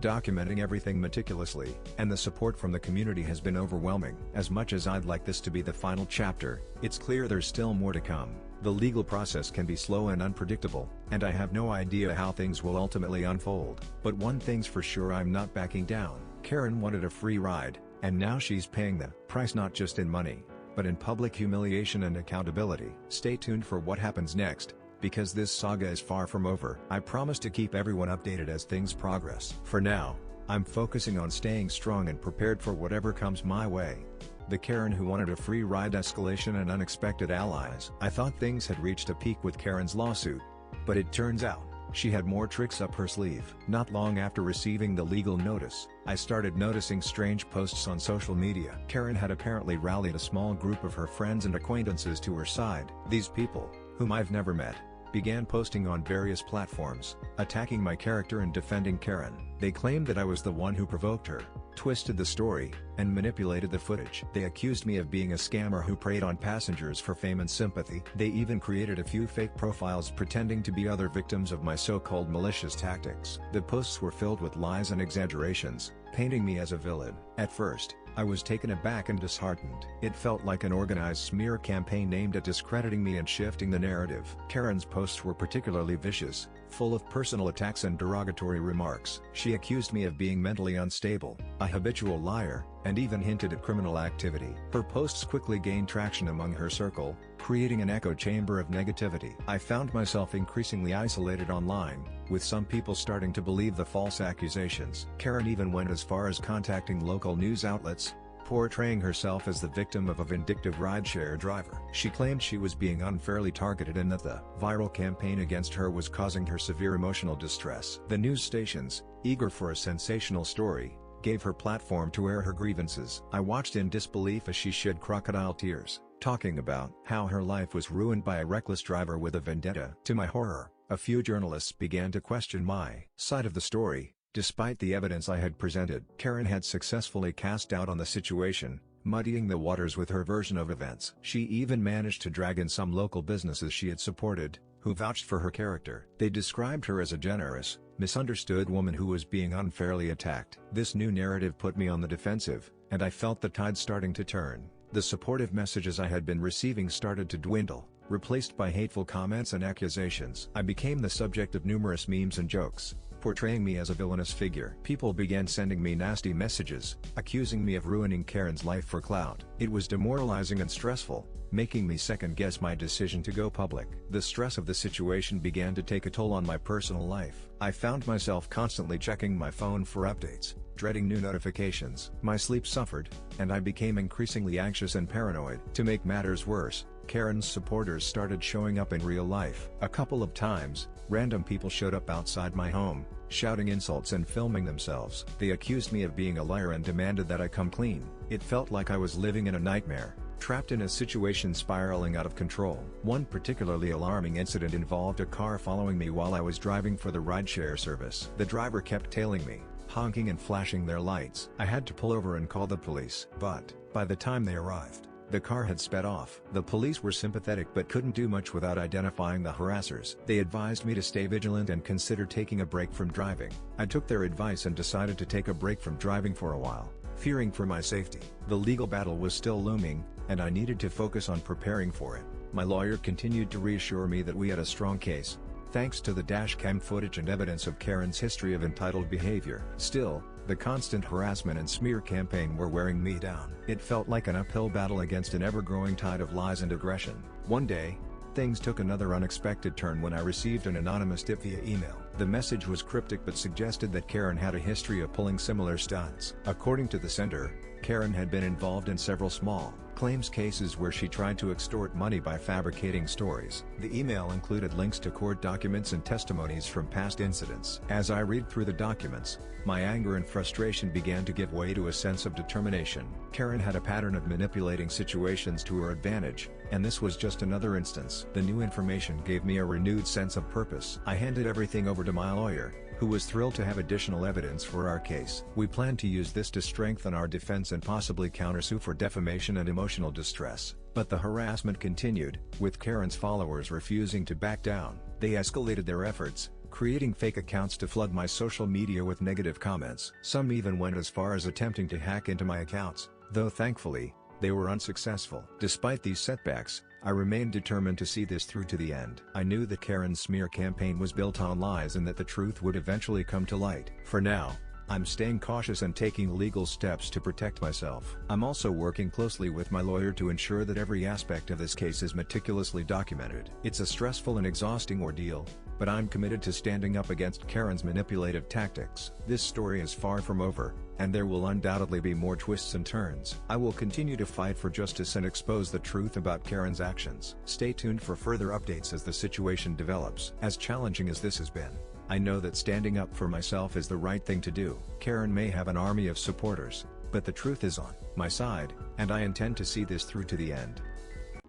documenting everything meticulously, and the support from the community has been overwhelming. As much as I'd like this to be the final chapter, it's clear there's still more to come. The legal process can be slow and unpredictable, and I have no idea how things will ultimately unfold. But one thing's for sure, I'm not backing down. Karen wanted a free ride, and now she's paying the price not just in money, but in public humiliation and accountability. Stay tuned for what happens next, because this saga is far from over. I promise to keep everyone updated as things progress. For now, I'm focusing on staying strong and prepared for whatever comes my way. The Karen who wanted a free ride escalation and unexpected allies. I thought things had reached a peak with Karen's lawsuit, but it turns out, she had more tricks up her sleeve. Not long after receiving the legal notice, I started noticing strange posts on social media. Karen had apparently rallied a small group of her friends and acquaintances to her side. These people, whom I've never met, began posting on various platforms, attacking my character and defending Karen. They claimed that I was the one who provoked her, twisted the story, and manipulated the footage. They accused me of being a scammer who preyed on passengers for fame and sympathy. They even created a few fake profiles pretending to be other victims of my so-called malicious tactics. The posts were filled with lies and exaggerations, painting me as a villain. At first, I was taken aback and disheartened. It felt like an organized smear campaign aimed at discrediting me and shifting the narrative. Karen's posts were particularly vicious, full of personal attacks and derogatory remarks. She accused me of being mentally unstable, a habitual liar, and even hinted at criminal activity. Her posts quickly gained traction among her circle, creating an echo chamber of negativity. I found myself increasingly isolated online, with some people starting to believe the false accusations. Karen even went as far as contacting local news outlets, portraying herself as the victim of a vindictive rideshare driver. She claimed she was being unfairly targeted and that the viral campaign against her was causing her severe emotional distress. The news stations, eager for a sensational story, gave her platform to air her grievances. I watched in disbelief as she shed crocodile tears, talking about how her life was ruined by a reckless driver with a vendetta. To my horror, a few journalists began to question my side of the story. Despite the evidence I had presented, Karen had successfully cast doubt on the situation, muddying the waters with her version of events. She even managed to drag in some local businesses she had supported, who vouched for her character. They described her as a generous, misunderstood woman who was being unfairly attacked. This new narrative put me on the defensive, and I felt the tide starting to turn. The supportive messages I had been receiving started to dwindle, replaced by hateful comments and accusations. I became the subject of numerous memes and jokes, portraying me as a villainous figure. People began sending me nasty messages, accusing me of ruining Karen's life for clout. It was demoralizing and stressful, making me second-guess my decision to go public. The stress of the situation began to take a toll on my personal life. I found myself constantly checking my phone for updates, dreading new notifications. My sleep suffered, and I became increasingly anxious and paranoid. To make matters worse, Karen's supporters started showing up in real life. A couple of times, random people showed up outside my home, shouting insults and filming themselves. They accused me of being a liar and demanded that I come clean. It felt like I was living in a nightmare, trapped in a situation spiraling out of control. One particularly alarming incident involved a car following me while I was driving for the rideshare service. The driver kept tailing me, honking and flashing their lights. I had to pull over and call the police. But, by the time they arrived, the car had sped off. The police were sympathetic but couldn't do much without identifying the harassers. They advised me to stay vigilant and consider taking a break from driving. I took their advice and decided to take a break from driving for a while, fearing for my safety. The legal battle was still looming, and I needed to focus on preparing for it. My lawyer continued to reassure me that we had a strong case, thanks to the dashcam footage and evidence of Karen's history of entitled behavior. Still, the constant harassment and smear campaign were wearing me down. It felt like an uphill battle against an ever-growing tide of lies and aggression. One day, things took another unexpected turn when I received an anonymous tip via email. The message was cryptic but suggested that Karen had a history of pulling similar stunts. According to the sender, Karen had been involved in several small claims cases where she tried to extort money by fabricating stories. The email included links to court documents and testimonies from past incidents. As I read through the documents, my anger and frustration began to give way to a sense of determination. Karen had a pattern of manipulating situations to her advantage, and this was just another instance. The new information gave me a renewed sense of purpose. I handed everything over to my lawyer, who was thrilled to have additional evidence for our case. We plan to use this to strengthen our defense and possibly countersue for defamation and emotional distress. But the harassment continued, with Karen's followers refusing to back down. They escalated their efforts, creating fake accounts to flood my social media with negative comments. Some even went as far as attempting to hack into my accounts, though thankfully, they were unsuccessful. Despite these setbacks, I remained determined to see this through to the end. I knew that Karen's smear campaign was built on lies and that the truth would eventually come to light. For now, I'm staying cautious and taking legal steps to protect myself. I'm also working closely with my lawyer to ensure that every aspect of this case is meticulously documented. It's a stressful and exhausting ordeal, but I'm committed to standing up against Karen's manipulative tactics. This story is far from over, and there will undoubtedly be more twists and turns. I will continue to fight for justice and expose the truth about Karen's actions. Stay tuned for further updates as the situation develops. As challenging as this has been, I know that standing up for myself is the right thing to do. Karen may have an army of supporters, but the truth is on my side, and I intend to see this through to the end.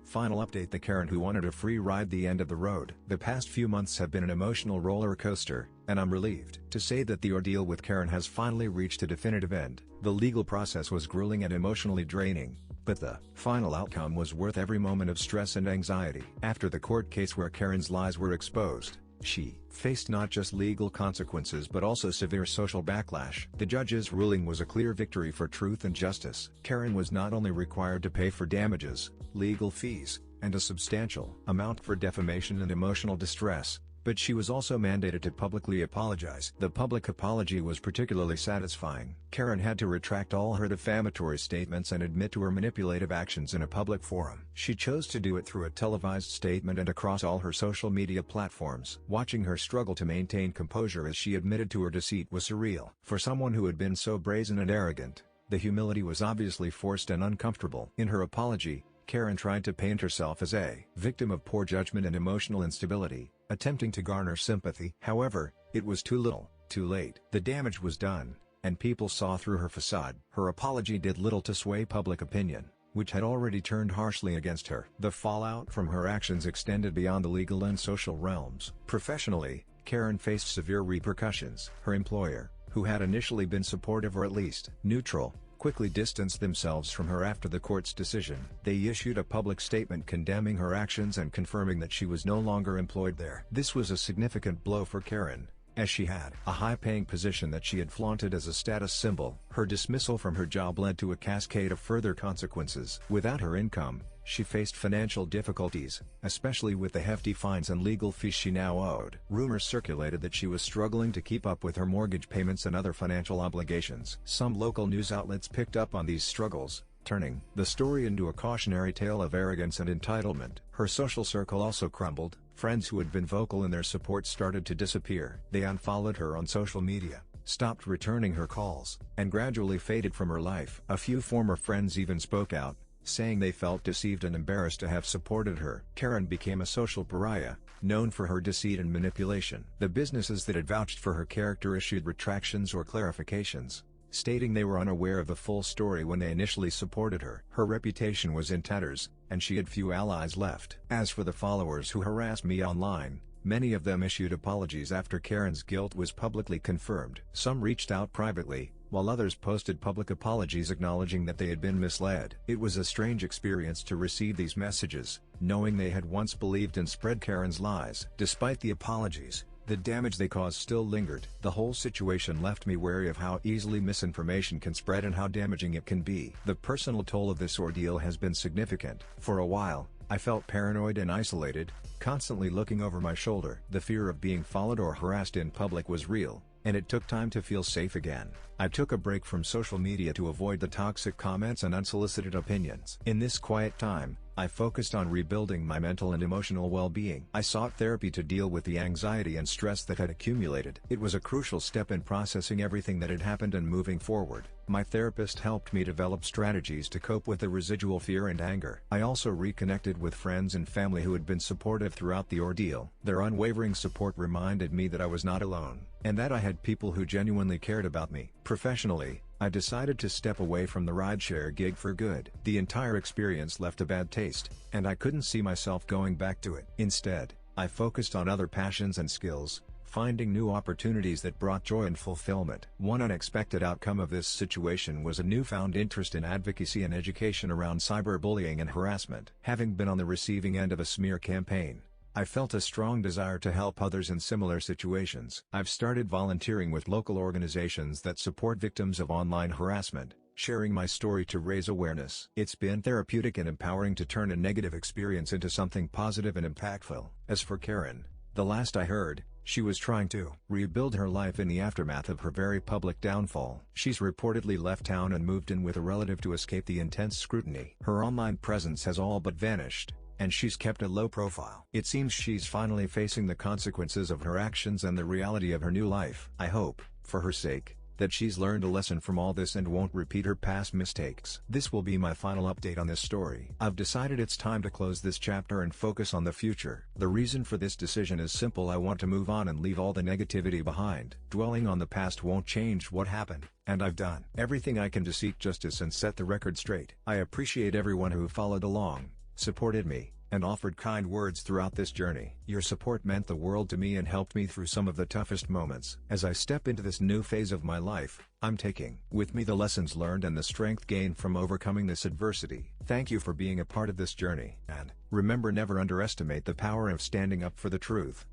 Final update: the Karen who wanted a free ride the end of the road. The past few months have been an emotional roller coaster, and I'm relieved to say that the ordeal with Karen has finally reached a definitive end. The legal process was grueling and emotionally draining, but the final outcome was worth every moment of stress and anxiety. After the court case where Karen's lies were exposed, she faced not just legal consequences but also severe social backlash. The judge's ruling was a clear victory for truth and justice. Karen was not only required to pay for damages, legal fees, and a substantial amount for defamation and emotional distress, but she was also mandated to publicly apologize. The public apology was particularly satisfying. Karen had to retract all her defamatory statements and admit to her manipulative actions in a public forum. She chose to do it through a televised statement and across all her social media platforms. Watching her struggle to maintain composure as she admitted to her deceit was surreal. For someone who had been so brazen and arrogant, the humility was obviously forced and uncomfortable. In her apology, Karen tried to paint herself as a victim of poor judgment and emotional instability, attempting to garner sympathy. However, it was too little, too late. The damage was done, and people saw through her facade. Her apology did little to sway public opinion, which had already turned harshly against her. The fallout from her actions extended beyond the legal and social realms. Professionally, Karen faced severe repercussions. Her employer, who had initially been supportive or at least neutral, quickly distanced themselves from her after the court's decision. They issued a public statement condemning her actions and confirming that she was no longer employed there. This was a significant blow for Karen, as she had a high-paying position that she had flaunted as a status symbol. Her dismissal from her job led to a cascade of further consequences. Without her income, she faced financial difficulties, especially with the hefty fines and legal fees she now owed. Rumors circulated that she was struggling to keep up with her mortgage payments and other financial obligations. Some local news outlets picked up on these struggles, turning the story into a cautionary tale of arrogance and entitlement. Her social circle also crumbled. Friends who had been vocal in their support started to disappear. They unfollowed her on social media, stopped returning her calls, and gradually faded from her life. A few former friends even spoke out, saying they felt deceived and embarrassed to have supported her. Karen became a social pariah, known for her deceit and manipulation. The businesses that had vouched for her character issued retractions or clarifications, stating they were unaware of the full story when they initially supported her. Her reputation was in tatters, and she had few allies left. As for the followers who harassed me online, many of them issued apologies after Karen's guilt was publicly confirmed. Some reached out privately, while others posted public apologies acknowledging that they had been misled. It was a strange experience to receive these messages, knowing they had once believed and spread Karen's lies. Despite the apologies, the damage they caused still lingered. The whole situation left me wary of how easily misinformation can spread and how damaging it can be. The personal toll of this ordeal has been significant. For a while, I felt paranoid and isolated, constantly looking over my shoulder. The fear of being followed or harassed in public was real, and it took time to feel safe again. I took a break from social media to avoid the toxic comments and unsolicited opinions. In this quiet time, I focused on rebuilding my mental and emotional well-being. I sought therapy to deal with the anxiety and stress that had accumulated. It was a crucial step in processing everything that had happened and moving forward. My therapist helped me develop strategies to cope with the residual fear and anger. I also reconnected with friends and family who had been supportive throughout the ordeal. Their unwavering support reminded me that I was not alone, and that I had people who genuinely cared about me. Professionally, I decided to step away from the rideshare gig for good. The entire experience left a bad taste, and I couldn't see myself going back to it. Instead, I focused on other passions and skills, finding new opportunities that brought joy and fulfillment. One unexpected outcome of this situation was a newfound interest in advocacy and education around cyberbullying and harassment. Having been on the receiving end of a smear campaign, I felt a strong desire to help others in similar situations. I've started volunteering with local organizations that support victims of online harassment, sharing my story to raise awareness. It's been therapeutic and empowering to turn a negative experience into something positive and impactful. As for Karen, the last I heard, she was trying to rebuild her life in the aftermath of her very public downfall. She's reportedly left town and moved in with a relative to escape the intense scrutiny. Her online presence has all but vanished, and she's kept a low profile. It seems she's finally facing the consequences of her actions and the reality of her new life. I hope, for her sake, that she's learned a lesson from all this and won't repeat her past mistakes. This will be my final update on this story. I've decided it's time to close this chapter and focus on the future. The reason for this decision is simple: I want to move on and leave all the negativity behind. Dwelling on the past won't change what happened, and I've done everything I can to seek justice and set the record straight. I appreciate everyone who followed along, supported me, and offered kind words throughout this journey. Your support meant the world to me and helped me through some of the toughest moments. As I step into this new phase of my life, I'm taking with me the lessons learned and the strength gained from overcoming this adversity. Thank you for being a part of this journey, and remember, never underestimate the power of standing up for the truth.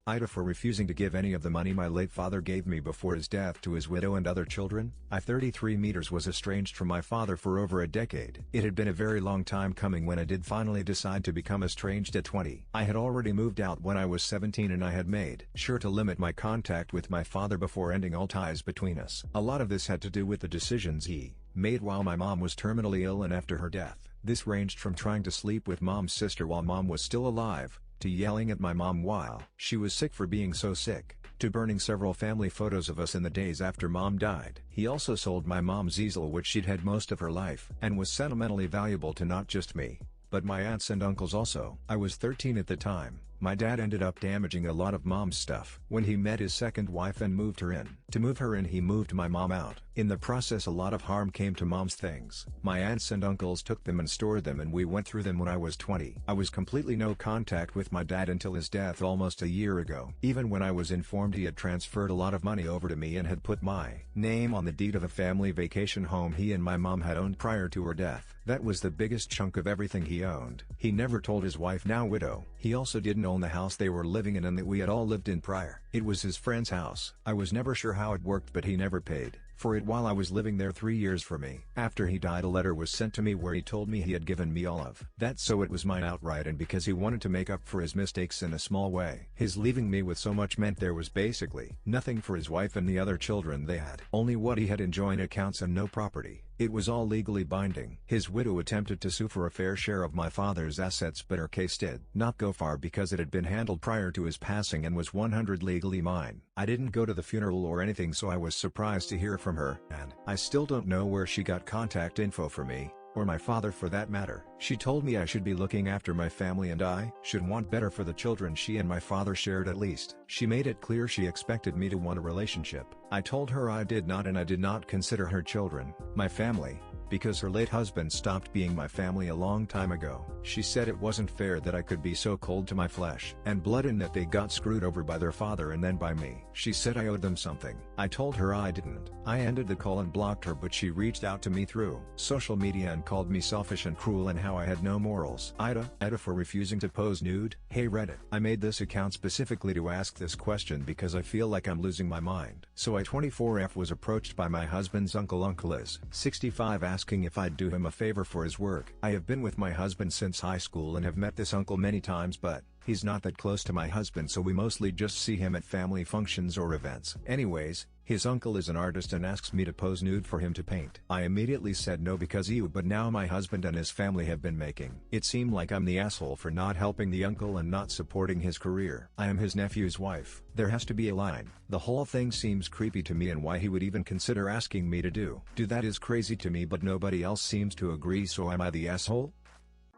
AITA for refusing to give any of the money my late father gave me before his death to his widow and other children. I 33 meters was estranged from my father for over a decade. It had been a very long time coming when I did finally decide to become estranged at 20. I had already moved out when I was 17 and I had made sure to limit my contact with my father before ending all ties between us. A lot of this had to do with the decisions he made while my mom was terminally ill and after her death. This ranged from trying to sleep with mom's sister while mom was still alive, to yelling at my mom while she was sick for being so sick, to burning several family photos of us in the days after mom died. He also sold my mom's easel, which she'd had most of her life, and was sentimentally valuable to not just me, but my aunts and uncles also. I was 13 at the time. My dad ended up damaging a lot of mom's stuff when he met his second wife and moved her in. To move her in, he moved my mom out. In the process, a lot of harm came to mom's things. My aunts and uncles took them and stored them, and we went through them when I was 20. I was completely no contact with my dad until his death almost a year ago. Even when I was informed he had transferred a lot of money over to me and had put my name on the deed of a family vacation home he and my mom had owned prior to her death. That was the biggest chunk of everything he owned. He never told his wife, now widow. He also didn't own the house they were living in and that we had all lived in prior. It was his friend's house. I was never sure how it worked, but he never paid for it while I was living there 3 years for me. After he died, a letter was sent to me where he told me he had given me all of that, so it was mine outright, and because he wanted to make up for his mistakes in a small way. His leaving me with so much meant there was basically nothing for his wife and the other children they had. Only what he had in joint accounts and no property. It was all legally binding. His widow attempted to sue for a fair share of my father's assets, but her case did not go far because it had been handled prior to his passing and was 100% legally mine. I didn't go to the funeral or anything, so I was surprised to hear from her, and I still don't know where she got contact info for me. or my father for that matter. She told me I should be looking after my family and I should want better for the children she and my father shared at least. She made it clear she expected me to want a relationship. I told her I did not and I did not consider her children my family, because her late husband stopped being my family a long time ago. She said it wasn't fair that I could be so cold to my flesh and blood and that they got screwed over by their father and then by me. She said I owed them something. I told her I didn't. I ended the call and blocked her, but she reached out to me through social media and called me selfish and cruel and how I had no morals. AITA for refusing to pose nude. Hey Reddit. I made this account specifically to ask this question because I feel like I'm losing my mind. So I24F was approached by my husband's uncle. Uncle is 65, asking if I'd do him a favor for his work. I have been with my husband since high school and have met this uncle many times, but he's not that close to my husband, so we mostly just see him at family functions or events. Anyways, his uncle is an artist and asks me to pose nude for him to paint. I immediately said no because but now my husband and his family have been making it seem like I'm the asshole for not helping the uncle and not supporting his career. I am his nephew's wife. There has to be a line. The whole thing seems creepy to me, and why he would even consider asking me to do that is crazy to me, but nobody else seems to agree, so am I the asshole?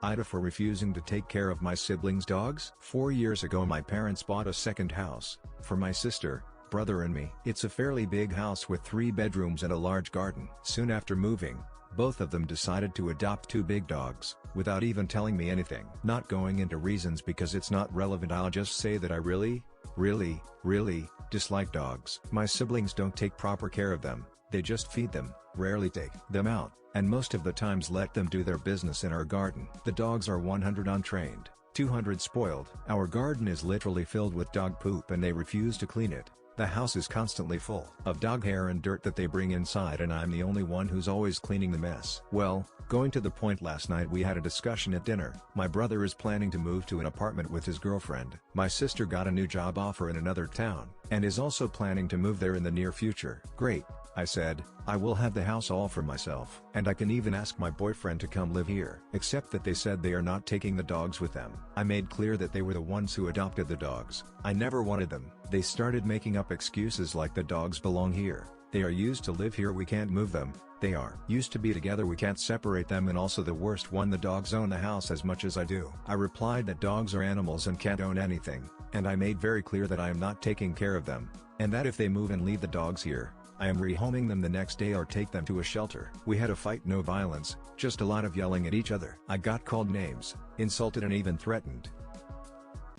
AITA for refusing to take care of my siblings' dogs. 4 years ago my parents bought a second house for my sister, brother and me. It's a fairly big house with 3 bedrooms and a large garden. Soon after moving, both of them decided to adopt 2 big dogs, without even telling me anything. Not going into reasons because it's not relevant, I'll just say that I really dislike dogs. My siblings don't take proper care of them, they just feed them, rarely take them out, and most of the times let them do their business in our garden. The dogs are 100 untrained, 200 spoiled. Our garden is literally filled with dog poop and they refuse to clean it. The house is constantly full of dog hair and dirt that they bring inside, and I'm the only one who's always cleaning the mess. Well, going to the point, last night we had a discussion at dinner. My brother is planning to move to an apartment with his girlfriend. My sister got a new job offer in another town, and is also planning to move there in the near future. Great, I said, I will have the house all for myself, and I can even ask my boyfriend to come live here. Except that they said they are not taking the dogs with them. I made clear that they were the ones who adopted the dogs. I never wanted them. They started making up excuses like the dogs belong here, they are used to live here, we can't move them, they are used to be together, we can't separate them, and also the worst one, the dogs own the house as much as I do. I replied that dogs are animals and can't own anything, and I made very clear that I am not taking care of them, and that if they move and leave the dogs here, I am rehoming them the next day or take them to a shelter. We had a fight, no violence, just a lot of yelling at each other. I got called names, insulted and even threatened.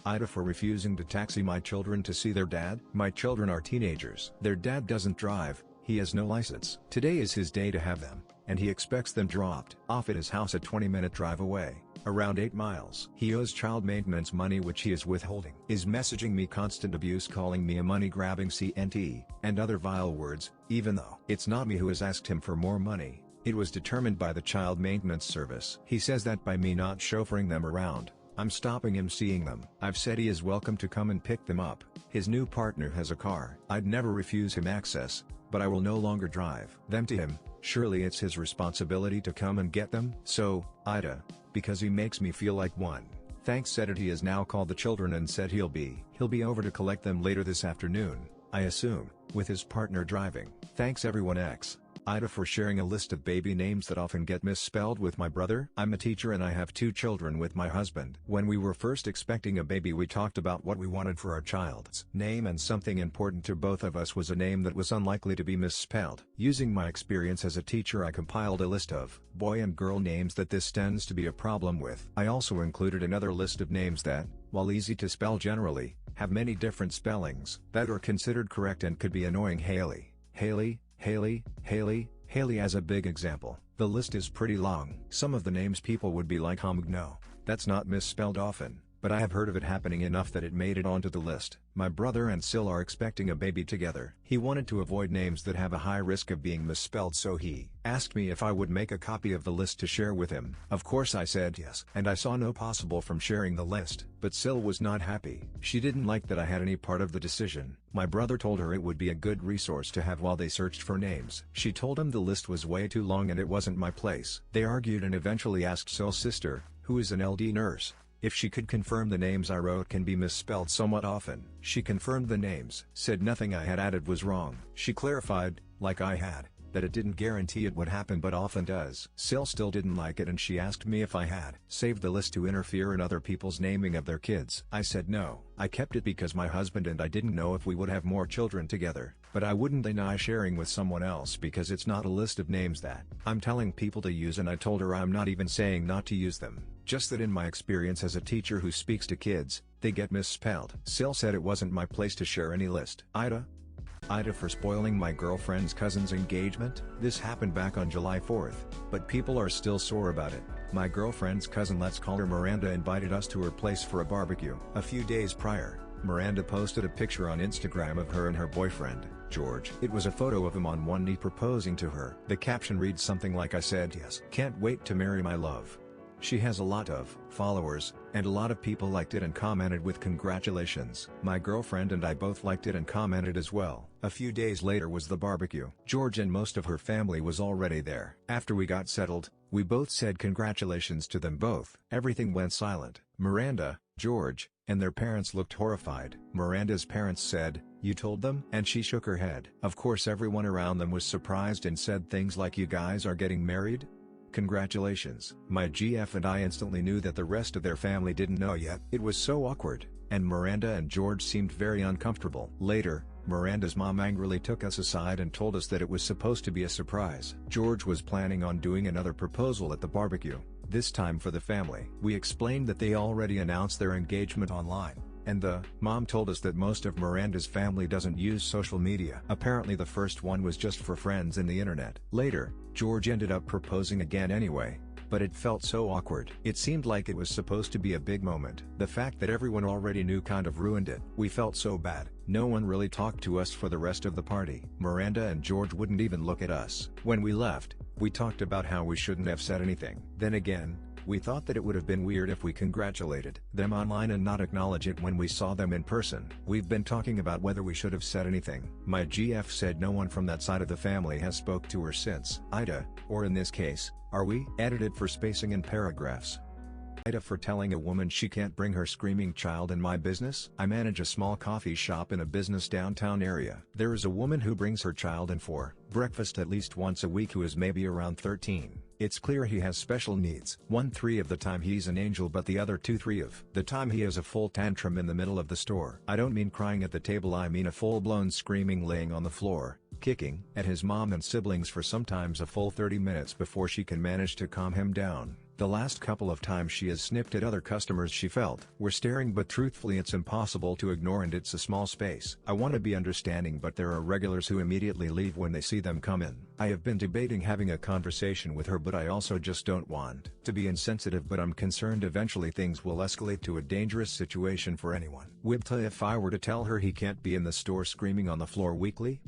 AITA for refusing to taxi my children to see their dad. My children are teenagers. Their dad doesn't drive, he has no license. Today is his day to have them, and he expects them dropped off at his house a 20-minute drive away, around 8 miles. He owes child maintenance money which he is withholding. Is messaging me constant abuse, calling me a money-grabbing CNT, and other vile words, even though it's not me who has asked him for more money. It was determined by the child maintenance service. He says that by me not chauffeuring them around, I'm stopping him seeing them. I've said he is welcome to come and pick them up. His new partner has a car. I'd never refuse him access, but I will no longer drive them to him. Surely it's his responsibility to come and get them. So, AITA, because he makes me feel like one. Thanks, said it. He has now called the children and said he'll be over to collect them later this afternoon, I assume, with his partner driving. Thanks everyone. AITA for sharing a list of baby names that often get misspelled with my brother. I'm a teacher and I have 2 children with my husband. When we were first expecting a baby, we talked about what we wanted for our child's name, and something important to both of us was a name that was unlikely to be misspelled. Using my experience as a teacher, I compiled a list of boy and girl names that this tends to be a problem with. I also included another list of names that, while easy to spell generally, have many different spellings that are considered correct and could be annoying. Haley as a big example. The list is pretty long. Some of the names people would be like, no, that's not misspelled often, but I have heard of it happening enough that it made it onto the list. My brother and Sil are expecting a baby together. He wanted to avoid names that have a high risk of being misspelled, so he asked me if I would make a copy of the list to share with him. Of course I said yes, and I saw no possible from sharing the list. But Sil was not happy. She didn't like that I had any part of the decision. My brother told her it would be a good resource to have while they searched for names. She told him the list was way too long and it wasn't my place. They argued and eventually asked Sil's sister, who is an LD nurse, if she could confirm the names I wrote can be misspelled somewhat often. She confirmed the names, said nothing I had added was wrong. She clarified, like I had that it didn't guarantee it would happen but often does. Sil still didn't like it and she asked me if I had saved the list to interfere in other people's naming of their kids. I said no. I kept it because my husband and I didn't know if we would have more children together, but I wouldn't deny sharing with someone else because it's not a list of names that I'm telling people to use, and I told her I'm not even saying not to use them, just that in my experience as a teacher who speaks to kids, they get misspelled. Sil said it wasn't my place to share any list. AITA for spoiling my girlfriend's cousin's engagement? This happened back on July 4th, but people are still sore about it. My girlfriend's cousin, let's call her Miranda, invited us to her place for a barbecue. A few days prior, Miranda posted a picture on Instagram of her and her boyfriend, George. It was a photo of him on one knee proposing to her. The caption reads something like, "I said yes. Can't wait to marry my love." She has a lot of followers, and a lot of people liked it and commented with congratulations. My girlfriend and I both liked it and commented as well. A few days later was the barbecue. George and most of her family was already there. After we got settled, we both said congratulations to them both. Everything went silent. Miranda, George, and their parents looked horrified. Miranda's parents said, "You told them?" And she shook her head. Of course everyone around them was surprised and said things like, "You guys are getting married? Congratulations." My GF and I instantly knew that the rest of their family didn't know yet. It was so awkward, and Miranda and George seemed very uncomfortable. Later, Miranda's mom angrily took us aside and told us that it was supposed to be a surprise. George was planning on doing another proposal at the barbecue, this time for the family. We explained that they already announced their engagement online, and the mom told us that most of Miranda's family doesn't use social media. Apparently the first one was just for friends in the internet. Later, George ended up proposing again anyway, but it felt so awkward. It seemed like it was supposed to be a big moment. The fact that everyone already knew kind of ruined it. We felt so bad. No one really talked to us for the rest of the party. Miranda and George wouldn't even look at us. When we left, we talked about how we shouldn't have said anything. Then again, we thought that it would have been weird if we congratulated them online and not acknowledge it when we saw them in person. We've been talking about whether we should have said anything. My GF said no one from that side of the family has spoke to her since. AITA, or in this case, are we? Edited for spacing in paragraphs. AITA for telling a woman she can't bring her screaming child in my business. I manage a small coffee shop in a business downtown area. There is a woman who brings her child in for breakfast at least once a week who is maybe around 13. It's clear he has special needs. 1/3 of the time he's an angel, but the other 2/3 of the time he has a full tantrum in the middle of the store. I don't mean crying at the table, I mean a full-blown screaming, laying on the floor, kicking at his mom and siblings for sometimes a full 30 minutes before she can manage to calm him down. The last couple of times she has snipped at other customers she felt were staring, but truthfully it's impossible to ignore, and it's a small space. I want to be understanding, but there are regulars who immediately leave when they see them come in. I have been debating having a conversation with her, but I also just don't want to be insensitive, but I'm concerned eventually things will escalate to a dangerous situation for anyone. Wibta if I were to tell her he can't be in the store screaming on the floor weekly?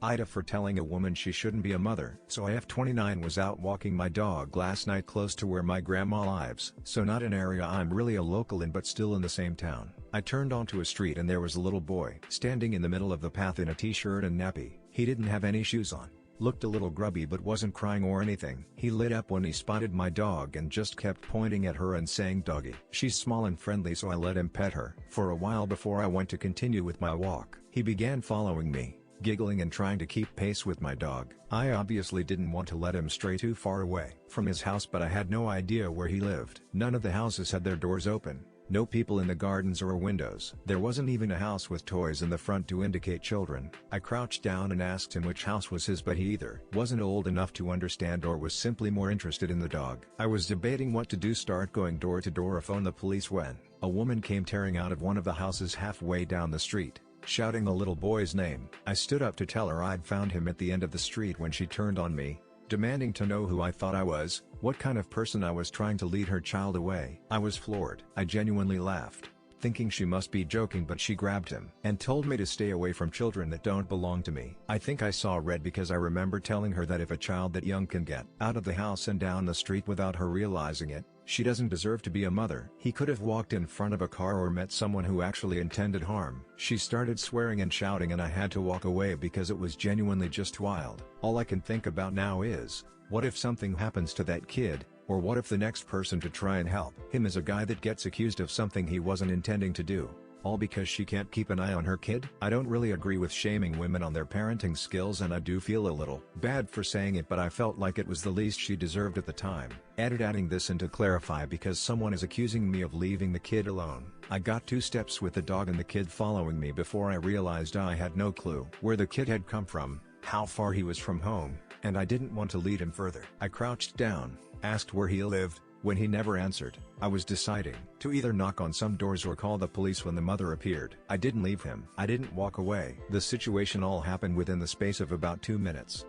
AITA for telling a woman she shouldn't be a mother. So IF29 was out walking my dog last night close to where my grandma lives. So not an area I'm really a local in, but still in the same town. I turned onto a street and there was a little boy standing in the middle of the path in a t-shirt and nappy. He didn't have any shoes on. Looked a little grubby but wasn't crying or anything. He lit up when he spotted my dog and just kept pointing at her and saying doggy. She's small and friendly, so I let him pet her for a while before I went to continue with my walk. He began following me, giggling and trying to keep pace with my dog. I obviously didn't want to let him stray too far away from his house, but I had no idea where he lived. None of the houses had their doors open. No people in the gardens or windows. There wasn't even a house with toys in the front to indicate children. I crouched down and asked him which house was his, but he either wasn't old enough to understand or was simply more interested in the dog. I was debating what to do, start going door to door or phone the police, when a woman came tearing out of one of the houses halfway down the street, shouting the little boy's name. I stood up to tell her I'd found him at the end of the street when she turned on me, demanding to know who I thought I was, what kind of person I was trying to lead her child away. I was floored. I genuinely laughed, thinking she must be joking, but she grabbed him and told me to stay away from children that don't belong to me. I think I saw red because I remember telling her that if a child that young can get out of the house and down the street without her realizing it, she doesn't deserve to be a mother. He could have walked in front of a car or met someone who actually intended harm. She started swearing and shouting and I had to walk away because it was genuinely just wild. All I can think about now is, what if something happens to that kid, or what if the next person to try and help him is a guy that gets accused of something he wasn't intending to do? All because she can't keep an eye on her kid? I don't really agree with shaming women on their parenting skills, and I do feel a little bad for saying it, but I felt like it was the least she deserved at the time. Adding this in to clarify because someone is accusing me of leaving the kid alone. I got 2 steps with the dog and the kid following me before I realized I had no clue where the kid had come from, how far he was from home, and I didn't want to lead him further. I crouched down, asked where he lived. When he never answered, I was deciding to either knock on some doors or call the police when the mother appeared. I didn't leave him. I didn't walk away. The situation all happened within the space of about 2 minutes.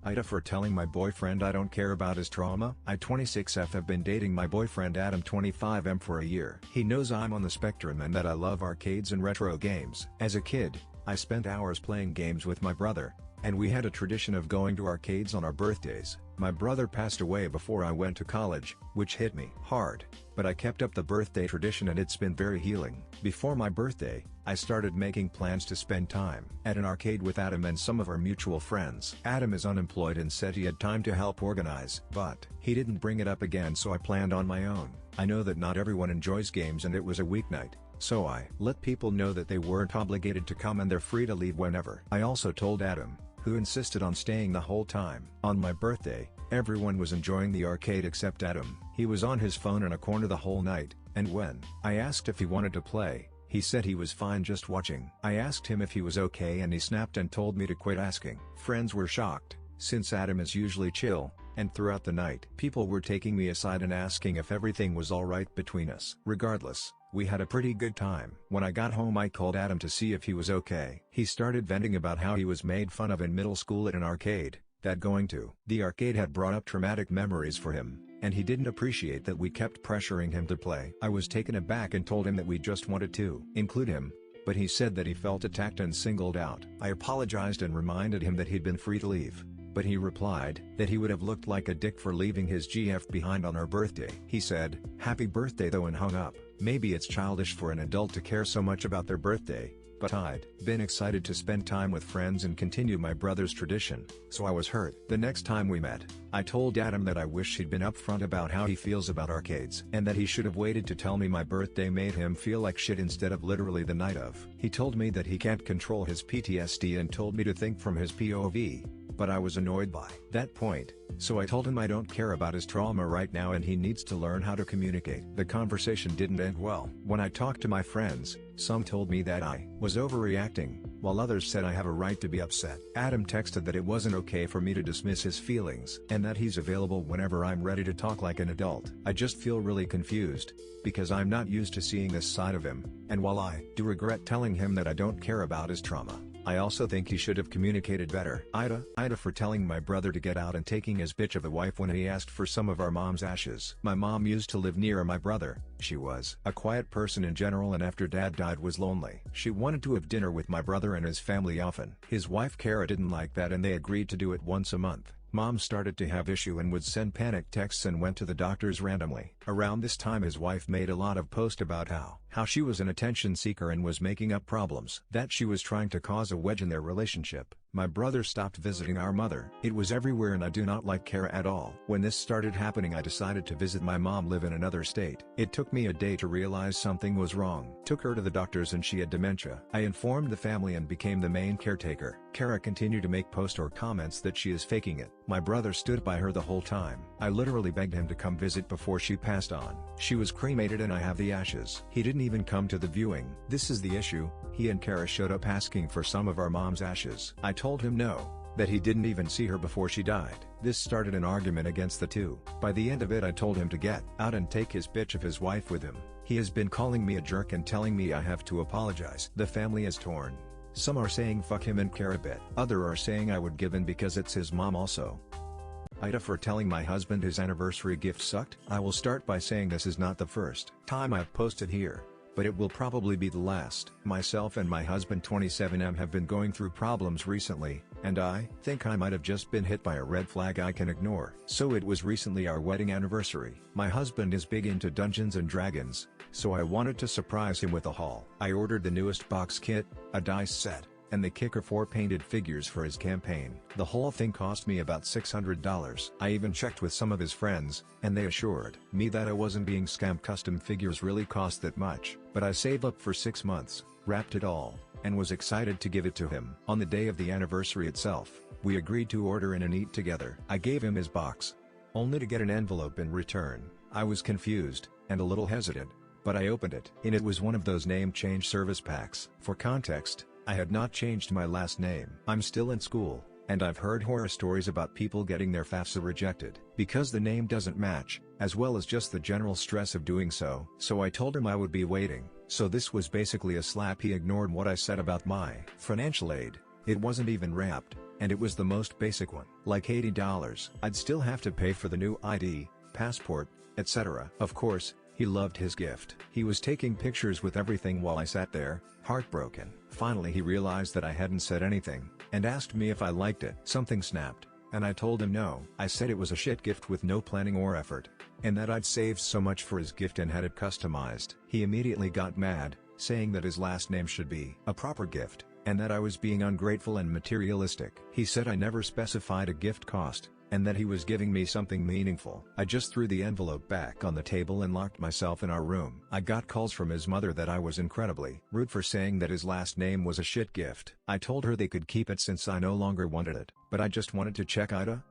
AITA for telling my boyfriend I don't care about his trauma. I 26F have been dating my boyfriend Adam 25M for a year. He knows I'm on the spectrum and that I love arcades and retro games. As a kid, I spent hours playing games with my brother, and we had a tradition of going to arcades on our birthdays. My brother passed away before I went to college, which hit me hard, but I kept up the birthday tradition and it's been very healing. Before my birthday, I started making plans to spend time at an arcade with Adam and some of our mutual friends. Adam is unemployed and said he had time to help organize, but he didn't bring it up again, so I planned on my own. I know that not everyone enjoys games and it was a weeknight, so I let people know that they weren't obligated to come and they're free to leave whenever. I also told Adam, who insisted on staying the whole time. On my birthday, everyone was enjoying the arcade except Adam. He was on his phone in a corner the whole night, and when I asked if he wanted to play, he said he was fine just watching. I asked him if he was okay and he snapped and told me to quit asking. Friends were shocked, since Adam is usually chill, and throughout the night, people were taking me aside and asking if everything was alright between us. Regardless, we had a pretty good time. When I got home I called Adam to see if he was okay. He started venting about how he was made fun of in middle school at an arcade, that going to the arcade had brought up traumatic memories for him, and he didn't appreciate that we kept pressuring him to play. I was taken aback and told him that we just wanted to include him, but he said that he felt attacked and singled out. I apologized and reminded him that he'd been free to leave, but he replied that he would have looked like a dick for leaving his GF behind on our birthday. He said, "Happy birthday though," and hung up. Maybe it's childish for an adult to care so much about their birthday, but I'd been excited to spend time with friends and continue my brother's tradition, so I was hurt. The next time we met, I told Adam that I wish he'd been upfront about how he feels about arcades, and that he should have waited to tell me my birthday made him feel like shit instead of literally the night of. He told me that he can't control his PTSD and told me to think from his POV, but I was annoyed by that point, so I told him I don't care about his trauma right now and he needs to learn how to communicate. The conversation didn't end well. When I talked to my friends, some told me that I was overreacting, while others said I have a right to be upset. Adam texted that it wasn't okay for me to dismiss his feelings, and that he's available whenever I'm ready to talk like an adult. I just feel really confused, because I'm not used to seeing this side of him, and while I do regret telling him that I don't care about his trauma, I also think he should have communicated better. AITA for telling my brother to get out and taking his bitch of a wife when he asked for some of our mom's ashes. My mom used to live near my brother. She was a quiet person in general and after dad died was lonely. She wanted to have dinner with my brother and his family often. His wife Kara didn't like that and they agreed to do it once a month. Mom started to have issue and would send panic texts and went to the doctors randomly. Around this time his wife made a lot of posts about how she was an attention seeker and was making up problems. That she was trying to cause a wedge in their relationship. My brother stopped visiting our mother. It was everywhere and I do not like Kara at all. When this started happening I decided to visit my mom live in another state. It took me a day to realize something was wrong. Took her to the doctors and she had dementia. I informed the family and became the main caretaker. Kara continued to make posts or comments that she is faking it. My brother stood by her the whole time. I literally begged him to come visit before she passed on. She was cremated and I have the ashes. He didn't even come to the viewing. This is the issue. He and Kara showed up asking for some of our mom's ashes. I told him no, that he didn't even see her before she died. This started an argument against the two. By the end of it I told him to get out and take his bitch of his wife with him. He has been calling me a jerk and telling me I have to apologize. The family is torn. Some are saying fuck him and Kara bit. Other are saying I would give in because it's his mom also. AITA for telling my husband his anniversary gift sucked. I will start by saying this is not the first time I've posted here, but it will probably be the last. Myself and my husband 27M have been going through problems recently, and I think I might have just been hit by a red flag I can ignore. So it was recently our wedding anniversary. My husband is big into Dungeons and Dragons, so I wanted to surprise him with a haul. I ordered the newest box kit, a dice set, and the kicker 4 painted figures for his campaign. The whole thing cost me about $600. I even checked with some of his friends, and they assured me that I wasn't being scammed. Custom figures really cost that much, but I saved up for 6 months, wrapped it all, and was excited to give it to him. On the day of the anniversary itself, we agreed to order in and eat together. I gave him his box, only to get an envelope in return. I was confused, and a little hesitant, but I opened it. In it was one of those name change service packs. For context, I had not changed my last name. I'm still in school, and I've heard horror stories about people getting their FAFSA rejected because the name doesn't match, as well as just the general stress of doing so. So I told him I would be waiting. So this was basically a slap. He ignored what I said about my financial aid. It wasn't even wrapped, and it was the most basic one, like $80. I'd still have to pay for the new ID, passport, etc. Of course, he loved his gift. He was taking pictures with everything while I sat there, heartbroken. Finally he realized that I hadn't said anything, and asked me if I liked it. Something snapped, and I told him no. I said it was a shit gift with no planning or effort, and that I'd saved so much for his gift and had it customized. He immediately got mad, saying that his last name should be a proper gift, and that I was being ungrateful and materialistic. He said I never specified a gift cost, and that he was giving me something meaningful. I just threw the envelope back on the table and locked myself in our room. I got calls from his mother that I was incredibly rude for saying that his last name was a shit gift. I told her they could keep it since I no longer wanted it, but I just wanted to check AITA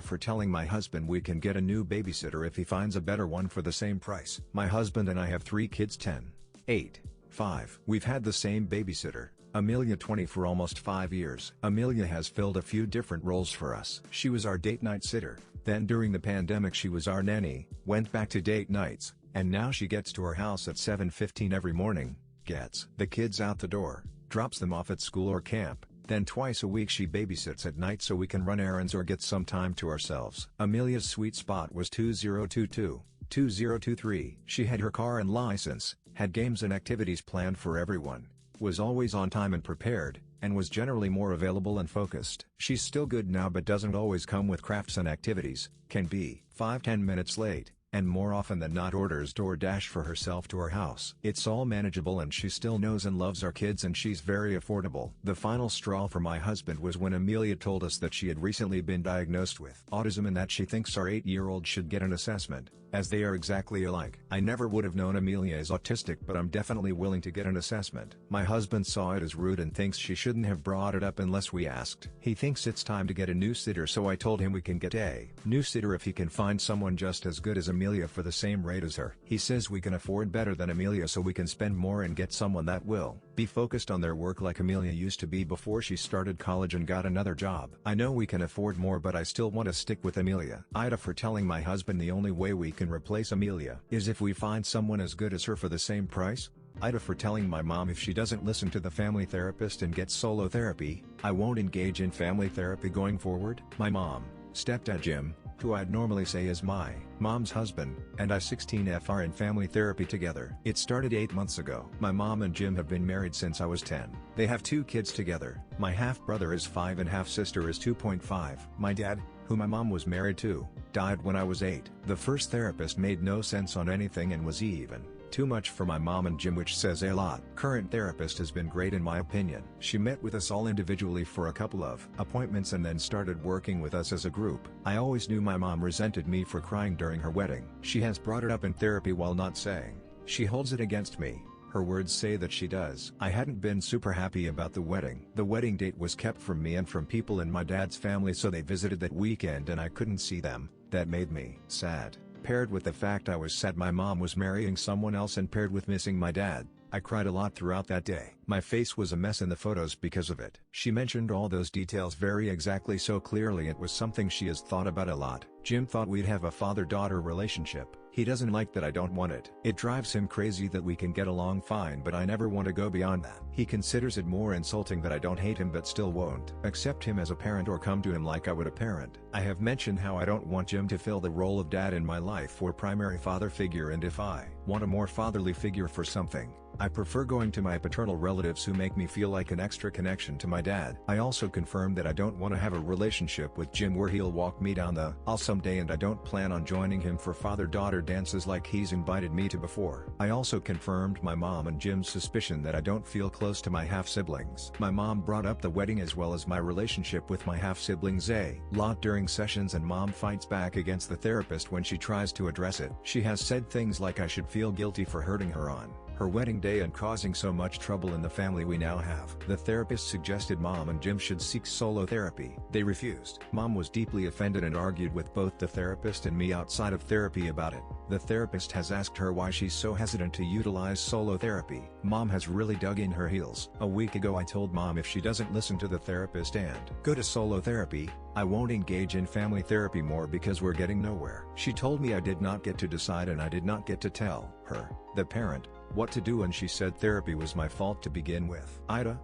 for telling my husband we can get a new babysitter if he finds a better one for the same price. My husband and I have 3 kids, 10, 8, 5. We've had the same babysitter, Amelia, 20, for almost 5 years. Amelia has filled a few different roles for us. She was our date night sitter, then during the pandemic she was our nanny, went back to date nights, and now she gets to our house at 7:15 every morning, gets the kids out the door, drops them off at school or camp, then twice a week she babysits at night so we can run errands or get some time to ourselves. Amelia's sweet spot was 2022, 2023. She had her car and license, had games and activities planned for everyone, was always on time and prepared, and was generally more available and focused. She's still good now but doesn't always come with crafts and activities, can be 5-10 minutes late, and more often than not orders DoorDash for herself to our house. It's all manageable and she still knows and loves our kids and she's very affordable. The final straw for my husband was when Amelia told us that she had recently been diagnosed with autism and that she thinks our 8-year-old should get an assessment, as they are exactly alike. I never would have known Amelia is autistic, but I'm definitely willing to get an assessment. My husband saw it as rude and thinks she shouldn't have brought it up unless we asked. He thinks it's time to get a new sitter, so I told him we can get a new sitter if he can find someone just as good as Amelia for the same rate as her. He says we can afford better than Amelia, so we can spend more and get someone that will be focused on their work like Amelia used to be before she started college and got another job. I know we can afford more, but I still want to stick with Amelia. AITA for telling my husband the only way we can replace Amelia is if we find someone as good as her for the same price. AITA for telling my mom if she doesn't listen to the family therapist and gets solo therapy, I won't engage in family therapy going forward. My mom, stepdad Jim, who I'd normally say is my mom's husband, and I 16F are in family therapy together. It started 8 months ago. My mom and Jim have been married since I was 10. They have 2 kids together. My half-brother is 5 and half-sister is 2.5. My dad, who my mom was married to, died when I was 8. The first therapist made no sense on anything and was even too much for my mom and Jim, which says a lot. Current therapist has been great in my opinion. She met with us all individually for a couple of appointments and then started working with us as a group. I always knew my mom resented me for crying during her wedding. She has brought it up in therapy while not saying she holds it against me. Her words say that she does. I hadn't been super happy about the wedding. The wedding date was kept from me and from people in my dad's family, so they visited that weekend and I couldn't see them. That made me sad. Paired with the fact I was sad my mom was marrying someone else and paired with missing my dad, I cried a lot throughout that day. My face was a mess in the photos because of it. She mentioned all those details very exactly, so clearly it was something she has thought about a lot. Jim thought we'd have a father-daughter relationship. He doesn't like that I don't want it. It drives him crazy that we can get along fine, but I never want to go beyond that. He considers it more insulting that I don't hate him but still won't accept him as a parent or come to him like I would a parent. I have mentioned how I don't want Jim to fill the role of dad in my life or primary father figure, and if I want a more fatherly figure for something, I prefer going to my paternal relatives who make me feel like an extra connection to my dad. I also confirmed that I don't want to have a relationship with Jim where he'll walk me down the aisle someday, and I don't plan on joining him for father-daughter dances like he's invited me to before. I also confirmed my mom and Jim's suspicion that I don't feel close to my half-siblings. My mom brought up the wedding as well as my relationship with my half-siblings a lot during sessions, and mom fights back against the therapist when she tries to address it. She has said things like I should feel guilty for hurting her on her wedding day and causing so much trouble in the family we now have. The therapist suggested mom and Jim should seek solo therapy. They refused. Mom was deeply offended and argued with both the therapist and me outside of therapy about it. The therapist has asked her why she's so hesitant to utilize solo therapy. Mom has really dug in her heels. A week ago I told mom if she doesn't listen to the therapist and go to solo therapy, I won't engage in family therapy more because we're getting nowhere. She told me I did not get to decide and I did not get to tell her, the parent, what to do, and she said therapy was my fault to begin with. AITA